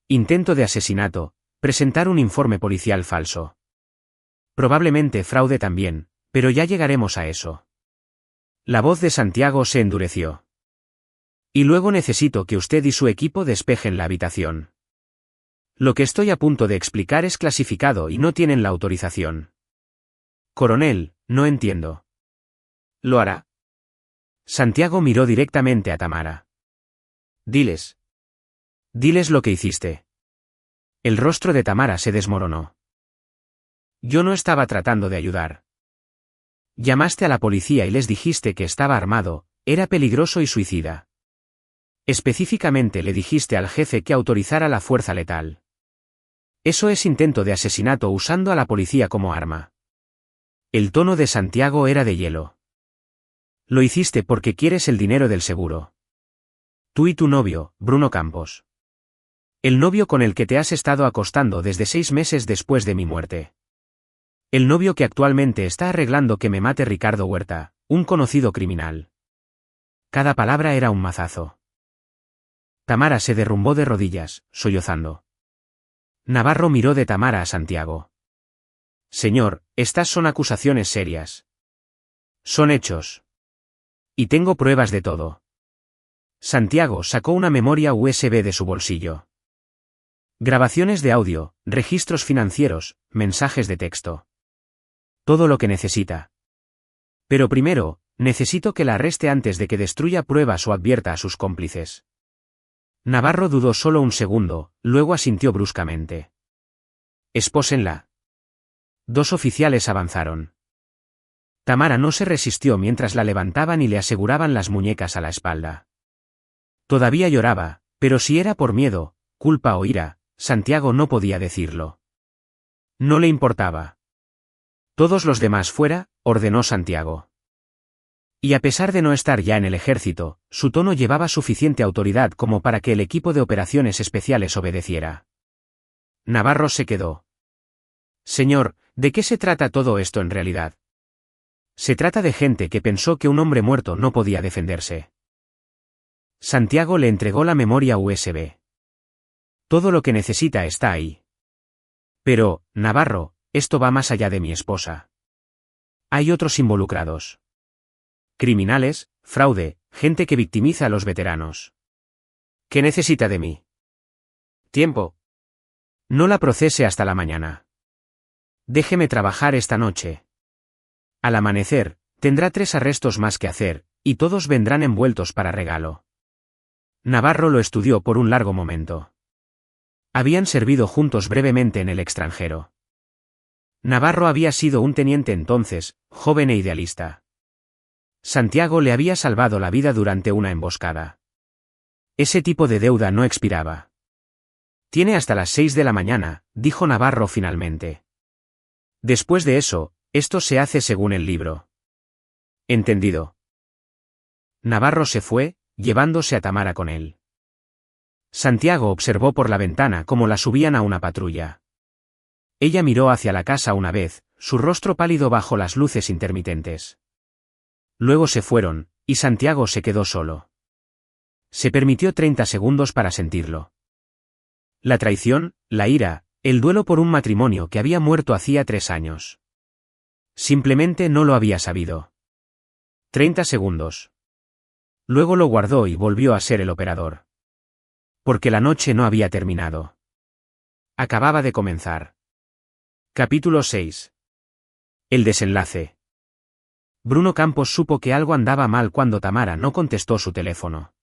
Intento de asesinato, presentar un informe policial falso. Probablemente fraude también, pero ya llegaremos a eso. La voz de Santiago se endureció. Y luego necesito que usted y su equipo despejen la habitación. Lo que estoy a punto de explicar es clasificado y no tienen la autorización. Coronel, no entiendo. ¿Lo hará? Santiago miró directamente a Tamara. Diles. Diles lo que hiciste. El rostro de Tamara se desmoronó. Yo no estaba tratando de ayudar. Llamaste a la policía y les dijiste que estaba armado, era peligroso y suicida. Específicamente le dijiste al jefe que autorizara la fuerza letal. Eso es intento de asesinato usando a la policía como arma. El tono de Santiago era de hielo. Lo hiciste porque quieres el dinero del seguro. Tú y tu novio, Bruno Campos. El novio con el que te has estado acostando desde 6 meses después de mi muerte. El novio que actualmente está arreglando que me mate Ricardo Huerta, un conocido criminal. Cada palabra era un mazazo. Tamara se derrumbó de rodillas, sollozando. Navarro miró de Tamara a Santiago. Señor, estas son acusaciones serias. Son hechos. Y tengo pruebas de todo. Santiago sacó una memoria USB de su bolsillo. Grabaciones de audio, registros financieros, mensajes de texto. Todo lo que necesita. Pero primero, necesito que la arreste antes de que destruya pruebas o advierta a sus cómplices. Navarro dudó solo un segundo, luego asintió bruscamente. Espósenla. 2 oficiales avanzaron. Tamara no se resistió mientras la levantaban y le aseguraban las muñecas a la espalda. Todavía lloraba, pero si era por miedo, culpa o ira, Santiago no podía decirlo. No le importaba. Todos los demás fuera, ordenó Santiago. Y a pesar de no estar ya en el ejército, su tono llevaba suficiente autoridad como para que el equipo de operaciones especiales obedeciera. Navarro se quedó. Señor, ¿de qué se trata todo esto en realidad? Se trata de gente que pensó que un hombre muerto no podía defenderse. Santiago le entregó la memoria USB. Todo lo que necesita está ahí. Pero, Navarro, esto va más allá de mi esposa. Hay otros involucrados. Criminales, fraude, gente que victimiza a los veteranos. ¿Qué necesita de mí? Tiempo. No la procese hasta la mañana. Déjeme trabajar esta noche. Al amanecer, tendrá 3 arrestos más que hacer, y todos vendrán envueltos para regalo. Navarro lo estudió por un largo momento. Habían servido juntos brevemente en el extranjero. Navarro había sido un teniente entonces, joven e idealista. Santiago le había salvado la vida durante una emboscada. Ese tipo de deuda no expiraba. Tiene hasta las 6 de la mañana, dijo Navarro finalmente. Después de eso, esto se hace según el libro. Entendido. Navarro se fue, llevándose a Tamara con él. Santiago observó por la ventana cómo la subían a una patrulla. Ella miró hacia la casa una vez, su rostro pálido bajo las luces intermitentes. Luego se fueron, y Santiago se quedó solo. Se permitió 30 segundos para sentirlo. La traición, la ira, el duelo por un matrimonio que había muerto hacía 3 años. Simplemente no lo había sabido. 30 segundos. Luego lo guardó y volvió a ser el operador. Porque la noche no había terminado. Acababa de comenzar. Capítulo 6. El desenlace. Bruno Campos supo que algo andaba mal cuando Tamara no contestó su teléfono.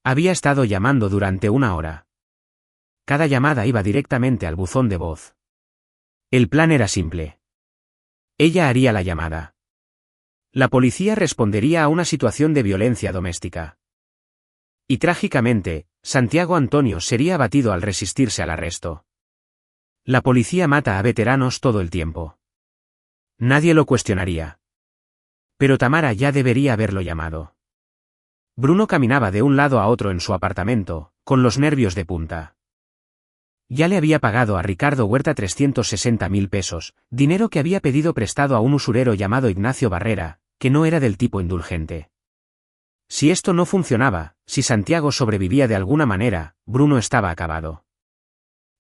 Había estado llamando durante 1 hora. Cada llamada iba directamente al buzón de voz. El plan era simple. Ella haría la llamada. La policía respondería a una situación de violencia doméstica. Y trágicamente, Santiago Antonio sería abatido al resistirse al arresto. La policía mata a veteranos todo el tiempo. Nadie lo cuestionaría. Pero Tamara ya debería haberlo llamado. Bruno caminaba de un lado a otro en su apartamento, con los nervios de punta. Ya le había pagado a Ricardo Huerta 360.000 pesos, dinero que había pedido prestado a un usurero llamado Ignacio Barrera, que no era del tipo indulgente. Si esto no funcionaba, si Santiago sobrevivía de alguna manera, Bruno estaba acabado.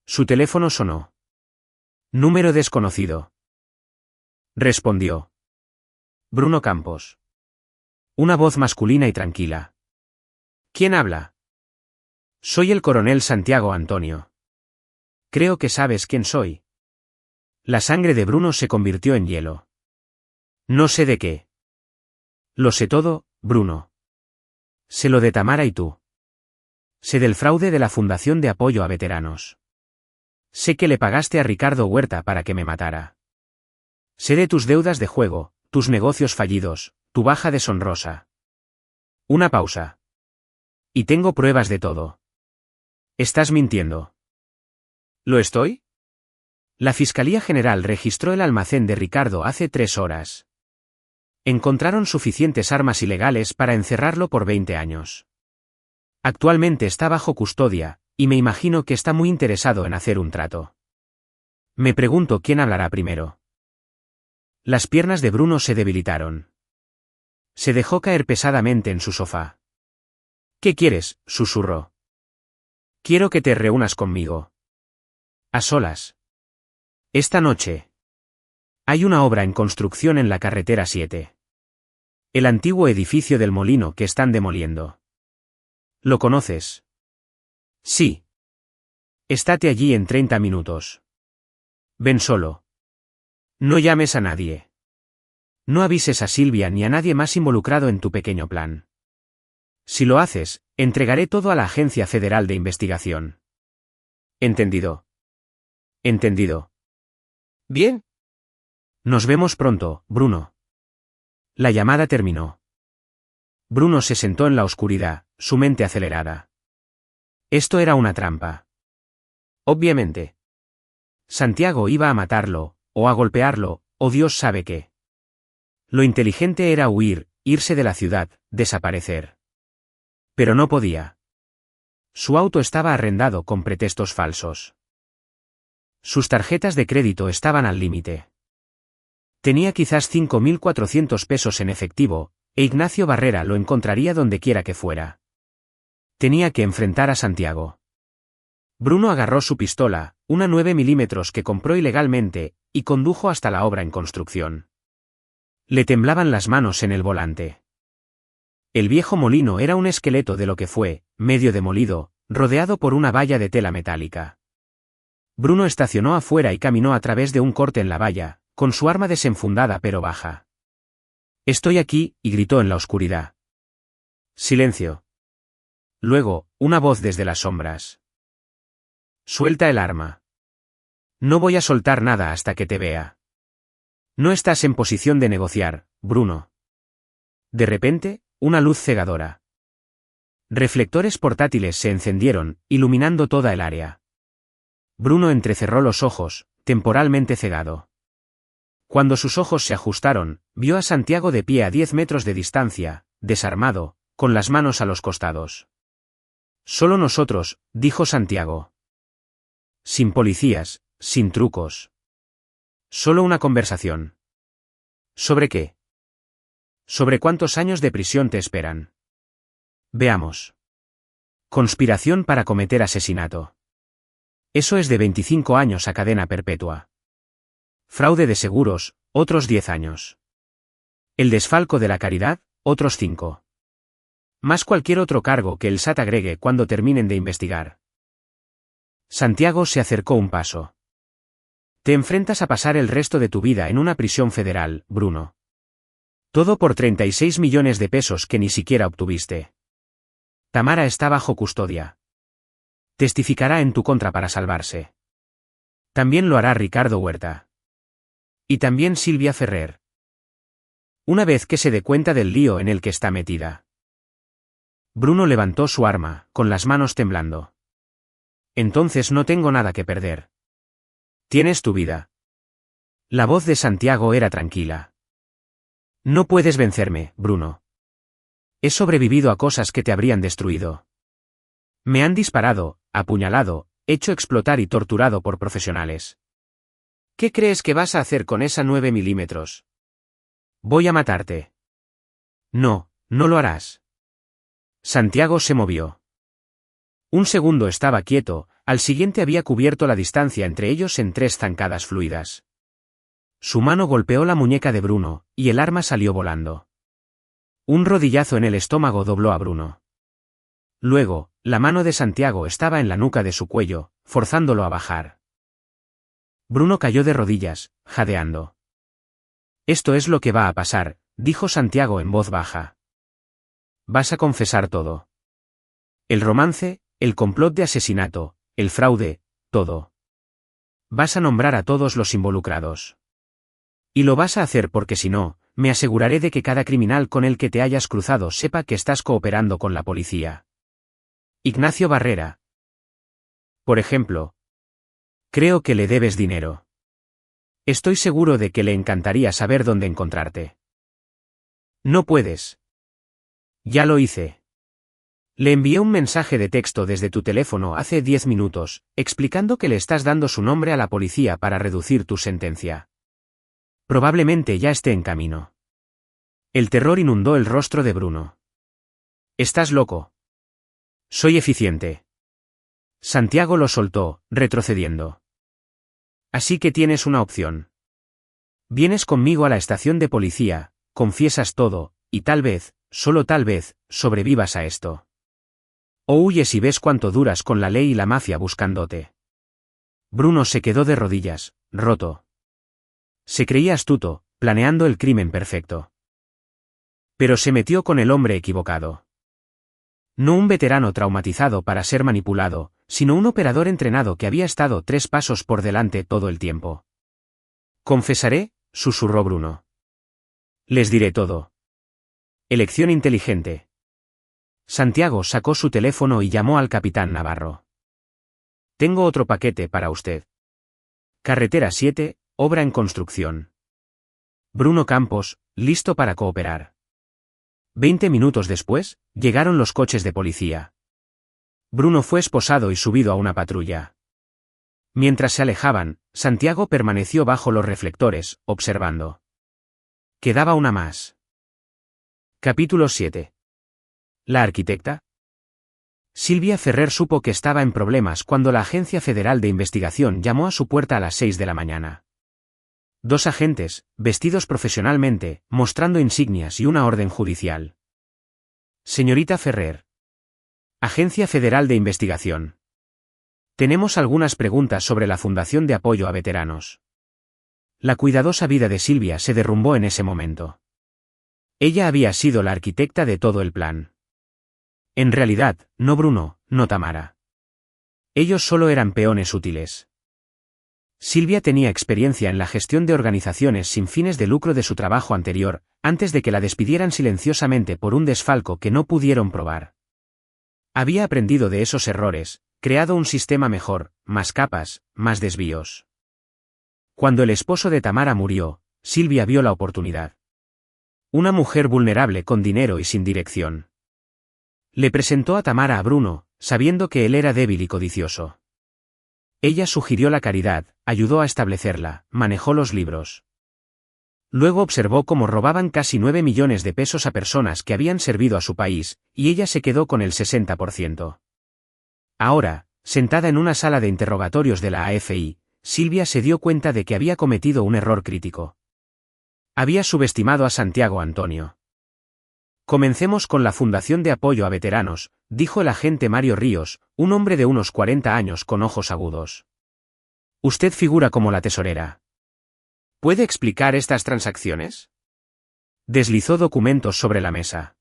Su teléfono sonó. Número desconocido. Respondió. Bruno Campos. Una voz masculina y tranquila. ¿Quién habla? Soy el coronel Santiago Antonio. Creo que sabes quién soy. La sangre de Bruno se convirtió en hielo. No sé de qué. Lo sé todo, Bruno. Sé lo de Tamara y tú. Sé del fraude de la Fundación de Apoyo a Veteranos. Sé que le pagaste a Ricardo Huerta para que me matara. Sé de tus deudas de juego, tus negocios fallidos, tu baja deshonrosa. Una pausa. Y tengo pruebas de todo. Estás mintiendo. ¿Lo estoy? La Fiscalía General registró el almacén de Ricardo hace 3 horas. Encontraron suficientes armas ilegales para encerrarlo por 20 años. Actualmente está bajo custodia, y me imagino que está muy interesado en hacer un trato. Me pregunto quién hablará primero. Las piernas de Bruno se debilitaron. Se dejó caer pesadamente en su sofá. ¿Qué quieres?, susurró. Quiero que te reúnas conmigo. A solas. Esta noche. Hay una obra en construcción en la carretera 7. El antiguo edificio del molino que están demoliendo. ¿Lo conoces? Sí. Estate allí en 30 minutos. Ven solo. No llames a nadie. No avises a Silvia ni a nadie más involucrado en tu pequeño plan. Si lo haces, entregaré todo a la Agencia Federal de Investigación. ¿Entendido? Entendido. Bien. Nos vemos pronto, Bruno. La llamada terminó. Bruno se sentó en la oscuridad, su mente acelerada. Esto era una trampa. Obviamente. Santiago iba a matarlo, o a golpearlo, o Dios sabe qué. Lo inteligente era huir, irse de la ciudad, desaparecer. Pero no podía. Su auto estaba arrendado con pretextos falsos. Sus tarjetas de crédito estaban al límite. Tenía quizás 5.400 pesos en efectivo, e Ignacio Barrera lo encontraría donde quiera que fuera. Tenía que enfrentar a Santiago. Bruno agarró su pistola, una 9 milímetros que compró ilegalmente, y condujo hasta la obra en construcción. Le temblaban las manos en el volante. El viejo molino era un esqueleto de lo que fue, medio demolido, rodeado por una valla de tela metálica. Bruno estacionó afuera y caminó a través de un corte en la valla, con su arma desenfundada pero baja. «Estoy aquí», y gritó en la oscuridad. Silencio. Luego, una voz desde las sombras. «Suelta el arma. No voy a soltar nada hasta que te vea. No estás en posición de negociar, Bruno». De repente, una luz cegadora. Reflectores portátiles se encendieron, iluminando toda el área. Bruno entrecerró los ojos, temporalmente cegado. Cuando sus ojos se ajustaron, vio a Santiago de pie a 10 metros de distancia, desarmado, con las manos a los costados. «Solo nosotros», dijo Santiago. «Sin policías, sin trucos. Solo una conversación». «¿Sobre qué?» «Sobre cuántos años de prisión te esperan». «Veamos». «Conspiración para cometer asesinato». «Eso es de 25 años a cadena perpetua». «Fraude de seguros, otros 10 años». «El desfalco de la caridad, otros 5». «Más cualquier otro cargo que el SAT agregue cuando terminen de investigar». Santiago se acercó un paso. «Te enfrentas a pasar el resto de tu vida en una prisión federal, Bruno. Todo por 36 millones de pesos que ni siquiera obtuviste. Tamara está bajo custodia. Testificará en tu contra para salvarse. También lo hará Ricardo Huerta. Y también Silvia Ferrer. Una vez que se dé cuenta del lío en el que está metida». Bruno levantó su arma, con las manos temblando. «Entonces no tengo nada que perder. Tienes tu vida». La voz de Santiago era tranquila. «No puedes vencerme, Bruno. He sobrevivido a cosas que te habrían destruido. Me han disparado, apuñalado, hecho explotar y torturado por profesionales. ¿Qué crees que vas a hacer con esa 9 milímetros? Voy a matarte. No, no lo harás. Santiago se movió. Un segundo estaba quieto, al siguiente había cubierto la distancia entre ellos en 3 zancadas fluidas. Su mano golpeó la muñeca de Bruno, y el arma salió volando. Un rodillazo en el estómago dobló a Bruno. Luego, la mano de Santiago estaba en la nuca de su cuello, forzándolo a bajar. Bruno cayó de rodillas, jadeando. Esto es lo que va a pasar, dijo Santiago en voz baja. Vas a confesar todo. El romance, el complot de asesinato, el fraude, todo. Vas a nombrar a todos los involucrados. Y lo vas a hacer porque si no, me aseguraré de que cada criminal con el que te hayas cruzado sepa que estás cooperando con la policía. Ignacio Barrera. Por ejemplo. Creo que le debes dinero. Estoy seguro de que le encantaría saber dónde encontrarte. No puedes. Ya lo hice. Le envié un mensaje de texto desde tu teléfono hace 10 minutos, explicando que le estás dando su nombre a la policía para reducir tu sentencia. Probablemente ya esté en camino. El terror inundó el rostro de Bruno. Estás loco. Soy eficiente. Santiago lo soltó, retrocediendo. Así que tienes una opción. Vienes conmigo a la estación de policía, confiesas todo, y tal vez, solo tal vez, sobrevivas a esto. O huyes y ves cuánto duras con la ley y la mafia buscándote. Bruno se quedó de rodillas, roto. Se creía astuto, planeando el crimen perfecto. Pero se metió con el hombre equivocado. No un veterano traumatizado para ser manipulado, sino un operador entrenado que había estado 3 pasos por delante todo el tiempo. Confesaré, susurró Bruno. Les diré todo. Elección inteligente. Santiago sacó su teléfono y llamó al capitán Navarro. Tengo otro paquete para usted. Carretera 7, obra en construcción. Bruno Campos, listo para cooperar. 20 minutos después, llegaron los coches de policía. Bruno fue esposado y subido a una patrulla. Mientras se alejaban, Santiago permaneció bajo los reflectores, observando. Quedaba una más. Capítulo 7. ¿La arquitecta? Silvia Ferrer supo que estaba en problemas cuando la Agencia Federal de Investigación llamó a su puerta a las 6 de la mañana. 2 agentes, vestidos profesionalmente, mostrando insignias y una orden judicial. Señorita Ferrer. Agencia Federal de Investigación. Tenemos algunas preguntas sobre la Fundación de Apoyo a Veteranos. La cuidadosa vida de Silvia se derrumbó en ese momento. Ella había sido la arquitecta de todo el plan. En realidad, no Bruno, no Tamara. Ellos solo eran peones útiles. Silvia tenía experiencia en la gestión de organizaciones sin fines de lucro de su trabajo anterior, antes de que la despidieran silenciosamente por un desfalco que no pudieron probar. Había aprendido de esos errores, creado un sistema mejor, más capas, más desvíos. Cuando el esposo de Tamara murió, Silvia vio la oportunidad. Una mujer vulnerable con dinero y sin dirección. Le presentó a Tamara a Bruno, sabiendo que él era débil y codicioso. Ella sugirió la caridad, ayudó a establecerla, manejó los libros. Luego observó cómo robaban casi 9 millones de pesos a personas que habían servido a su país, y ella se quedó con el 60%. Ahora, sentada en una sala de interrogatorios de la AFI, Silvia se dio cuenta de que había cometido un error crítico. Había subestimado a Santiago Antonio. Comencemos con la Fundación de Apoyo a Veteranos, dijo el agente Mario Ríos, un hombre de unos 40 años con ojos agudos. Usted figura como la tesorera. ¿Puede explicar estas transacciones? Deslizó documentos sobre la mesa.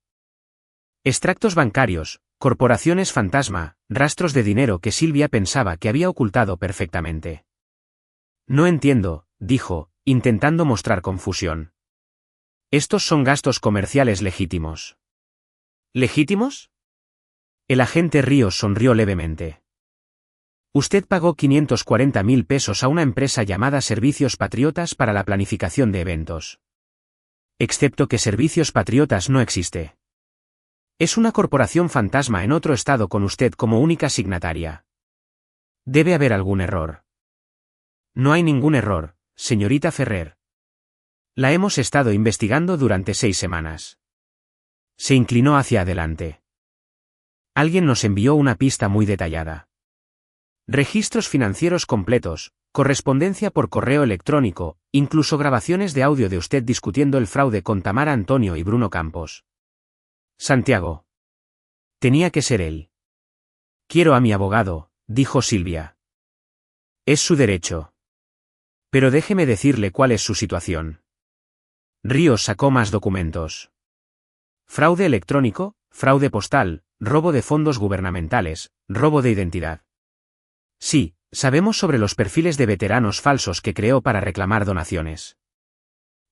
Extractos bancarios, corporaciones fantasma, rastros de dinero que Silvia pensaba que había ocultado perfectamente. No entiendo, dijo, intentando mostrar confusión. Estos son gastos comerciales legítimos. ¿Legítimos? El agente Ríos sonrió levemente. Usted pagó 540.000 pesos a una empresa llamada Servicios Patriotas para la planificación de eventos. Excepto que Servicios Patriotas no existe. Es una corporación fantasma en otro estado con usted como única signataria. Debe haber algún error. No hay ningún error, señorita Ferrer. La hemos estado investigando durante 6 semanas. Se inclinó hacia adelante. Alguien nos envió una pista muy detallada. Registros financieros completos, correspondencia por correo electrónico, incluso grabaciones de audio de usted discutiendo el fraude con Tamara Antonio y Bruno Campos. Santiago. Tenía que ser él. Quiero a mi abogado, dijo Silvia. Es su derecho. Pero déjeme decirle cuál es su situación. Ríos sacó más documentos. Fraude electrónico, fraude postal, robo de fondos gubernamentales, robo de identidad. Sí, sabemos sobre los perfiles de veteranos falsos que creó para reclamar donaciones.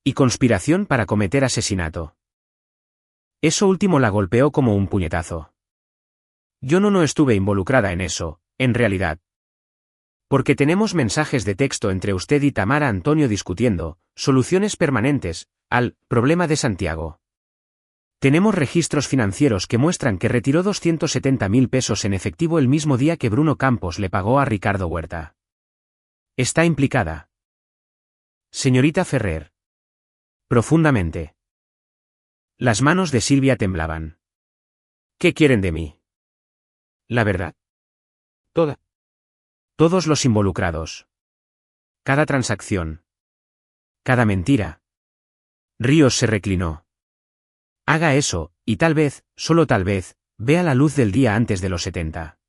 Y conspiración para cometer asesinato. Eso último la golpeó como un puñetazo. Yo no estuve involucrada en eso, en realidad. Porque tenemos mensajes de texto entre usted y Tamara Antonio discutiendo soluciones permanentes al problema de Santiago. Tenemos registros financieros que muestran que retiró 270.000 pesos en efectivo el mismo día que Bruno Campos le pagó a Ricardo Huerta. ¿Está implicada? Señorita Ferrer. Profundamente. Las manos de Silvia temblaban. ¿Qué quieren de mí? La verdad. Toda. Todos los involucrados. Cada transacción. Cada mentira. Ríos se reclinó. Haga eso, y tal vez, solo tal vez, vea la luz del día antes de los 70.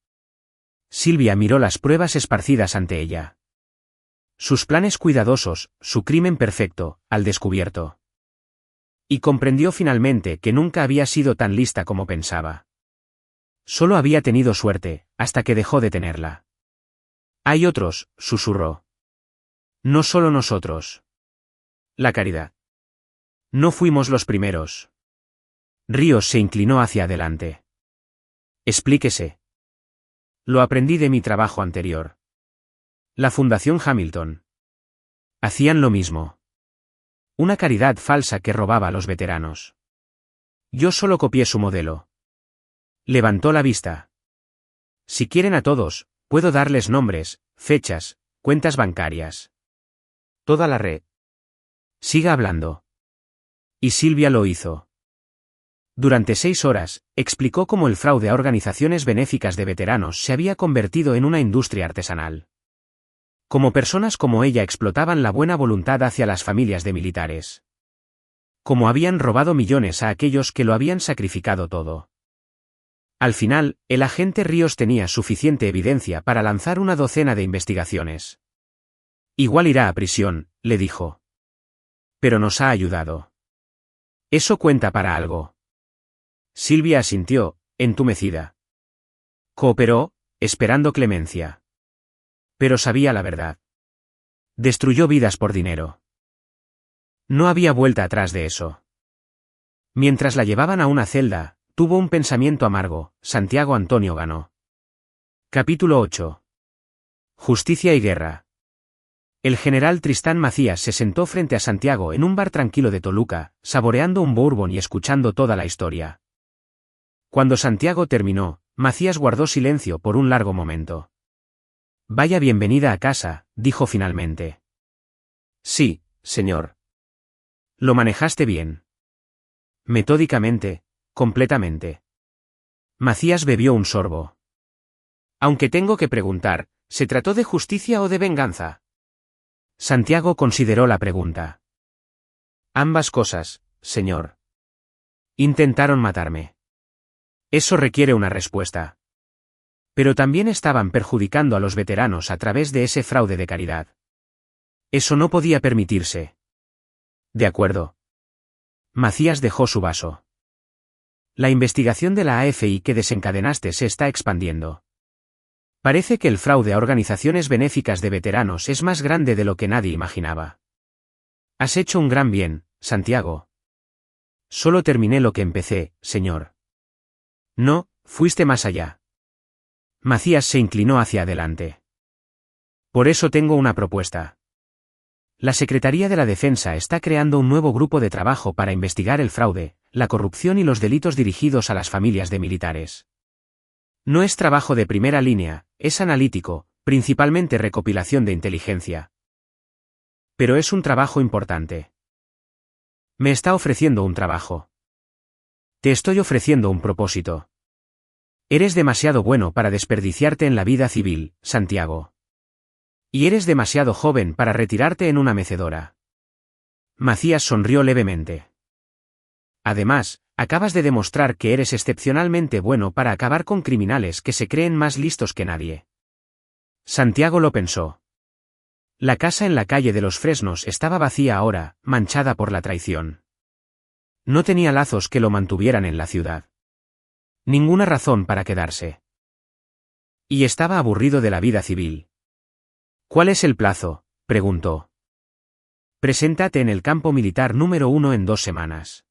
Silvia miró las pruebas esparcidas ante ella. Sus planes cuidadosos, su crimen perfecto, al descubierto. Y comprendió finalmente que nunca había sido tan lista como pensaba. Solo había tenido suerte, hasta que dejó de tenerla. Hay otros, susurró. No solo nosotros. La caridad. No fuimos los primeros. Ríos se inclinó hacia adelante. Explíquese. Lo aprendí de mi trabajo anterior. La Fundación Hamilton. Hacían lo mismo. Una caridad falsa que robaba a los veteranos. Yo solo copié su modelo. Levantó la vista. Si quieren a todos, puedo darles nombres, fechas, cuentas bancarias. Toda la red. Siga hablando. Y Silvia lo hizo. Durante 6 horas, explicó cómo el fraude a organizaciones benéficas de veteranos se había convertido en una industria artesanal. Cómo personas como ella explotaban la buena voluntad hacia las familias de militares. Cómo habían robado millones a aquellos que lo habían sacrificado todo. Al final, el agente Ríos tenía suficiente evidencia para lanzar una docena de investigaciones. Igual irá a prisión, le dijo. Pero nos ha ayudado. Eso cuenta para algo. Silvia asintió, entumecida. Cooperó, esperando clemencia. Pero sabía la verdad. Destruyó vidas por dinero. No había vuelta atrás de eso. Mientras la llevaban a una celda, tuvo un pensamiento amargo. Santiago Antonio ganó. Capítulo 8. Justicia y guerra. El general Tristán Macías se sentó frente a Santiago en un bar tranquilo de Toluca, saboreando un bourbon y escuchando toda la historia. Cuando Santiago terminó, Macías guardó silencio por un largo momento. Vaya bienvenida a casa, dijo finalmente. Sí, señor. Lo manejaste bien. Metódicamente, completamente. Macías bebió un sorbo. Aunque tengo que preguntar, ¿se trató de justicia o de venganza? Santiago consideró la pregunta. Ambas cosas, señor. Intentaron matarme. Eso requiere una respuesta. Pero también estaban perjudicando a los veteranos a través de ese fraude de caridad. Eso no podía permitirse. De acuerdo. Macías dejó su vaso. La investigación de la AFI que desencadenaste se está expandiendo. Parece que el fraude a organizaciones benéficas de veteranos es más grande de lo que nadie imaginaba. Has hecho un gran bien, Santiago. Solo terminé lo que empecé, señor. No, fuiste más allá. Macías se inclinó hacia adelante. Por eso tengo una propuesta. La Secretaría de la Defensa está creando un nuevo grupo de trabajo para investigar el fraude, la corrupción y los delitos dirigidos a las familias de militares. No es trabajo de primera línea, es analítico, principalmente recopilación de inteligencia. Pero es un trabajo importante. Me está ofreciendo un trabajo. Te estoy ofreciendo un propósito. Eres demasiado bueno para desperdiciarte en la vida civil, Santiago. Y eres demasiado joven para retirarte en una mecedora. Macías sonrió levemente. Además, acabas de demostrar que eres excepcionalmente bueno para acabar con criminales que se creen más listos que nadie. Santiago lo pensó. La casa en la calle de los Fresnos estaba vacía ahora, manchada por la traición. No tenía lazos que lo mantuvieran en la ciudad. Ninguna razón para quedarse. Y estaba aburrido de la vida civil. ¿Cuál es el plazo?, preguntó. Preséntate en el campo militar número 1 en 2 semanas.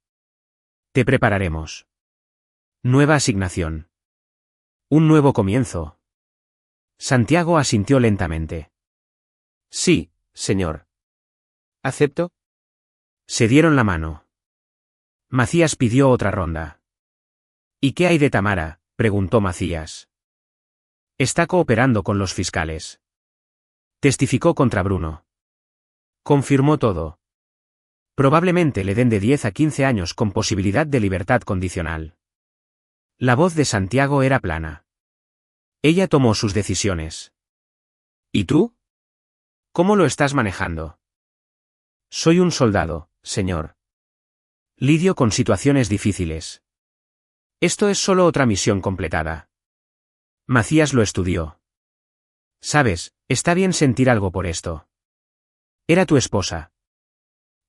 Te prepararemos. Nueva asignación. Un nuevo comienzo. Santiago asintió lentamente. Sí, señor. ¿Acepto? Se dieron la mano. Macías pidió otra ronda. ¿Y qué hay de Tamara?, preguntó Macías. Está cooperando con los fiscales. Testificó contra Bruno. Confirmó todo. Probablemente le den de 10 a 15 años con posibilidad de libertad condicional. La voz de Santiago era plana. Ella tomó sus decisiones. ¿Y tú? ¿Cómo lo estás manejando? Soy un soldado, señor. Lidio con situaciones difíciles. Esto es solo otra misión completada. Macías lo estudió. Sabes, está bien sentir algo por esto. Era tu esposa.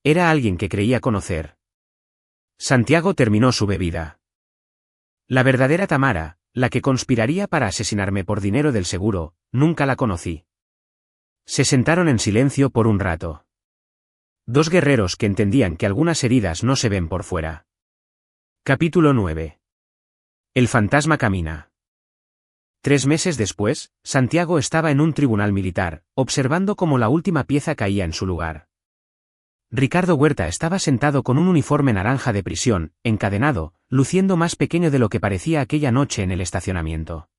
Era alguien que creía conocer. Santiago terminó su bebida. La verdadera Tamara, la que conspiraría para asesinarme por dinero del seguro, nunca la conocí. Se sentaron en silencio por un rato. Dos guerreros que entendían que algunas heridas no se ven por fuera. Capítulo 9. El fantasma camina. 3 meses después, Santiago estaba en un tribunal militar, observando cómo la última pieza caía en su lugar. Ricardo Huerta estaba sentado con un uniforme naranja de prisión, encadenado, luciendo más pequeño de lo que parecía aquella noche en el estacionamiento.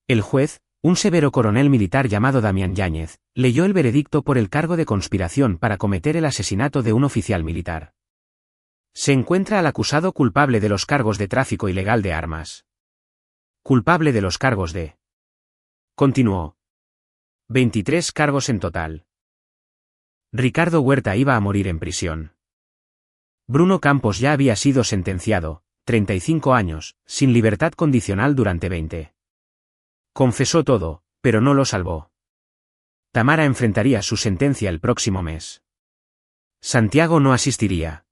El juez, un severo coronel militar llamado Damián Yáñez, leyó el veredicto por el cargo de conspiración para cometer el asesinato de un oficial militar. Se encuentra al acusado culpable de los cargos de tráfico ilegal de armas. Culpable de los cargos de... Continuó. 23 cargos en total. Ricardo Huerta iba a morir en prisión. Bruno Campos ya había sido sentenciado, 35 años, sin libertad condicional durante 20. Confesó todo, pero no lo salvó. Tamara enfrentaría su sentencia el próximo mes. Santiago no asistiría.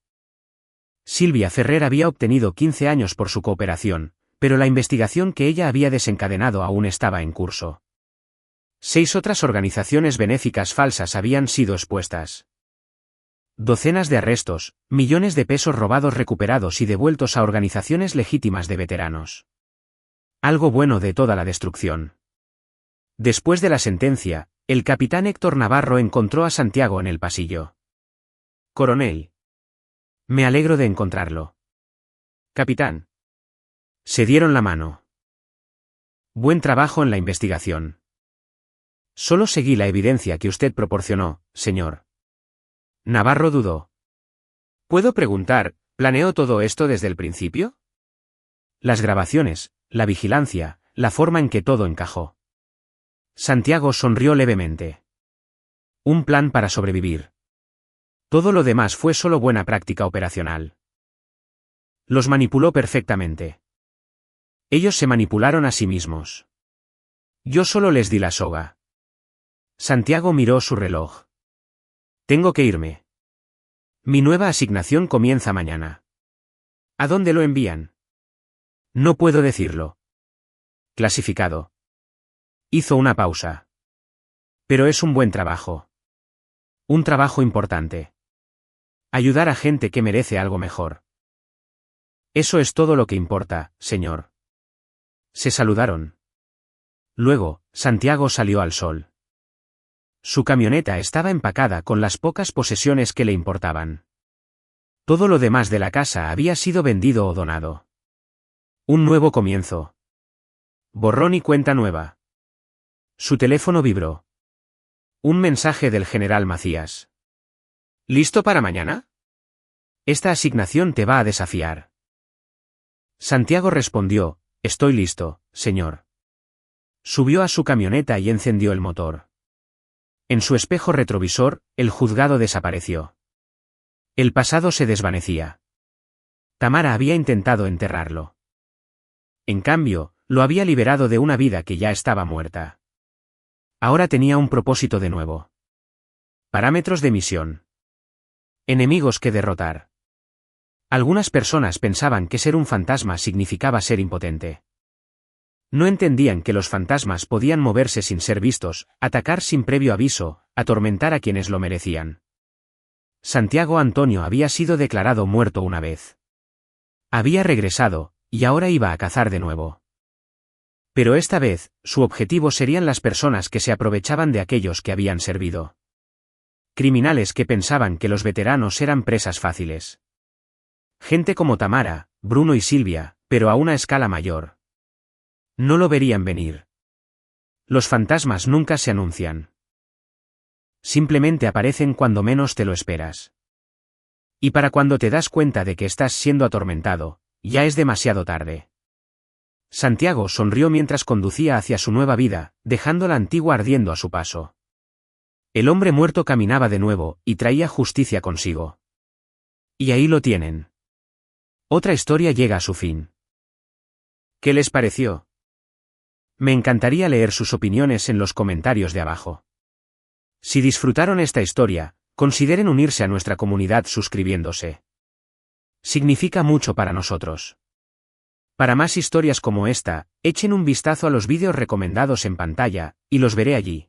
Silvia Ferrer había obtenido 15 años por su cooperación, pero la investigación que ella había desencadenado aún estaba en curso. 6 otras organizaciones benéficas falsas habían sido expuestas. Docenas de arrestos, millones de pesos robados recuperados y devueltos a organizaciones legítimas de veteranos. Algo bueno de toda la destrucción. Después de la sentencia, el capitán Héctor Navarro encontró a Santiago en el pasillo. Coronel. Me alegro de encontrarlo. Capitán. Se dieron la mano. Buen trabajo en la investigación. Solo seguí la evidencia que usted proporcionó, señor. Navarro dudó. ¿Puedo preguntar, planeó todo esto desde el principio? Las grabaciones, la vigilancia, la forma en que todo encajó. Santiago sonrió levemente. Un plan para sobrevivir. Todo lo demás fue solo buena práctica operacional. Los manipuló perfectamente. Ellos se manipularon a sí mismos. Yo solo les di la soga. Santiago miró su reloj. Tengo que irme. Mi nueva asignación comienza mañana. ¿A dónde lo envían? No puedo decirlo. Clasificado. Hizo una pausa. Pero es un buen trabajo. Un trabajo importante. Ayudar a gente que merece algo mejor. Eso es todo lo que importa, señor. Se saludaron. Luego, Santiago salió al sol. Su camioneta estaba empacada con las pocas posesiones que le importaban. Todo lo demás de la casa había sido vendido o donado. Un nuevo comienzo. Borrón y cuenta nueva. Su teléfono vibró. Un mensaje del general Macías. ¿Listo para mañana? Esta asignación te va a desafiar. Santiago respondió, estoy listo, señor. Subió a su camioneta y encendió el motor. En su espejo retrovisor, el juzgado desapareció. El pasado se desvanecía. Tamara había intentado enterrarlo. En cambio, lo había liberado de una vida que ya estaba muerta. Ahora tenía un propósito de nuevo. Parámetros de misión. Enemigos que derrotar. Algunas personas pensaban que ser un fantasma significaba ser impotente. No entendían que los fantasmas podían moverse sin ser vistos, atacar sin previo aviso, atormentar a quienes lo merecían. Santiago Antonio había sido declarado muerto una vez. Había regresado, y ahora iba a cazar de nuevo. Pero esta vez, su objetivo serían las personas que se aprovechaban de aquellos que habían servido. Criminales que pensaban que los veteranos eran presas fáciles. Gente como Tamara, Bruno y Silvia, pero a una escala mayor. No lo verían venir. Los fantasmas nunca se anuncian. Simplemente aparecen cuando menos te lo esperas. Y para cuando te das cuenta de que estás siendo atormentado, ya es demasiado tarde. Santiago sonrió mientras conducía hacia su nueva vida, dejando la antigua ardiendo a su paso. El hombre muerto caminaba de nuevo, y traía justicia consigo. Y ahí lo tienen. Otra historia llega a su fin. ¿Qué les pareció? Me encantaría leer sus opiniones en los comentarios de abajo. Si disfrutaron esta historia, consideren unirse a nuestra comunidad suscribiéndose. Significa mucho para nosotros. Para más historias como esta, echen un vistazo a los vídeos recomendados en pantalla, y los veré allí.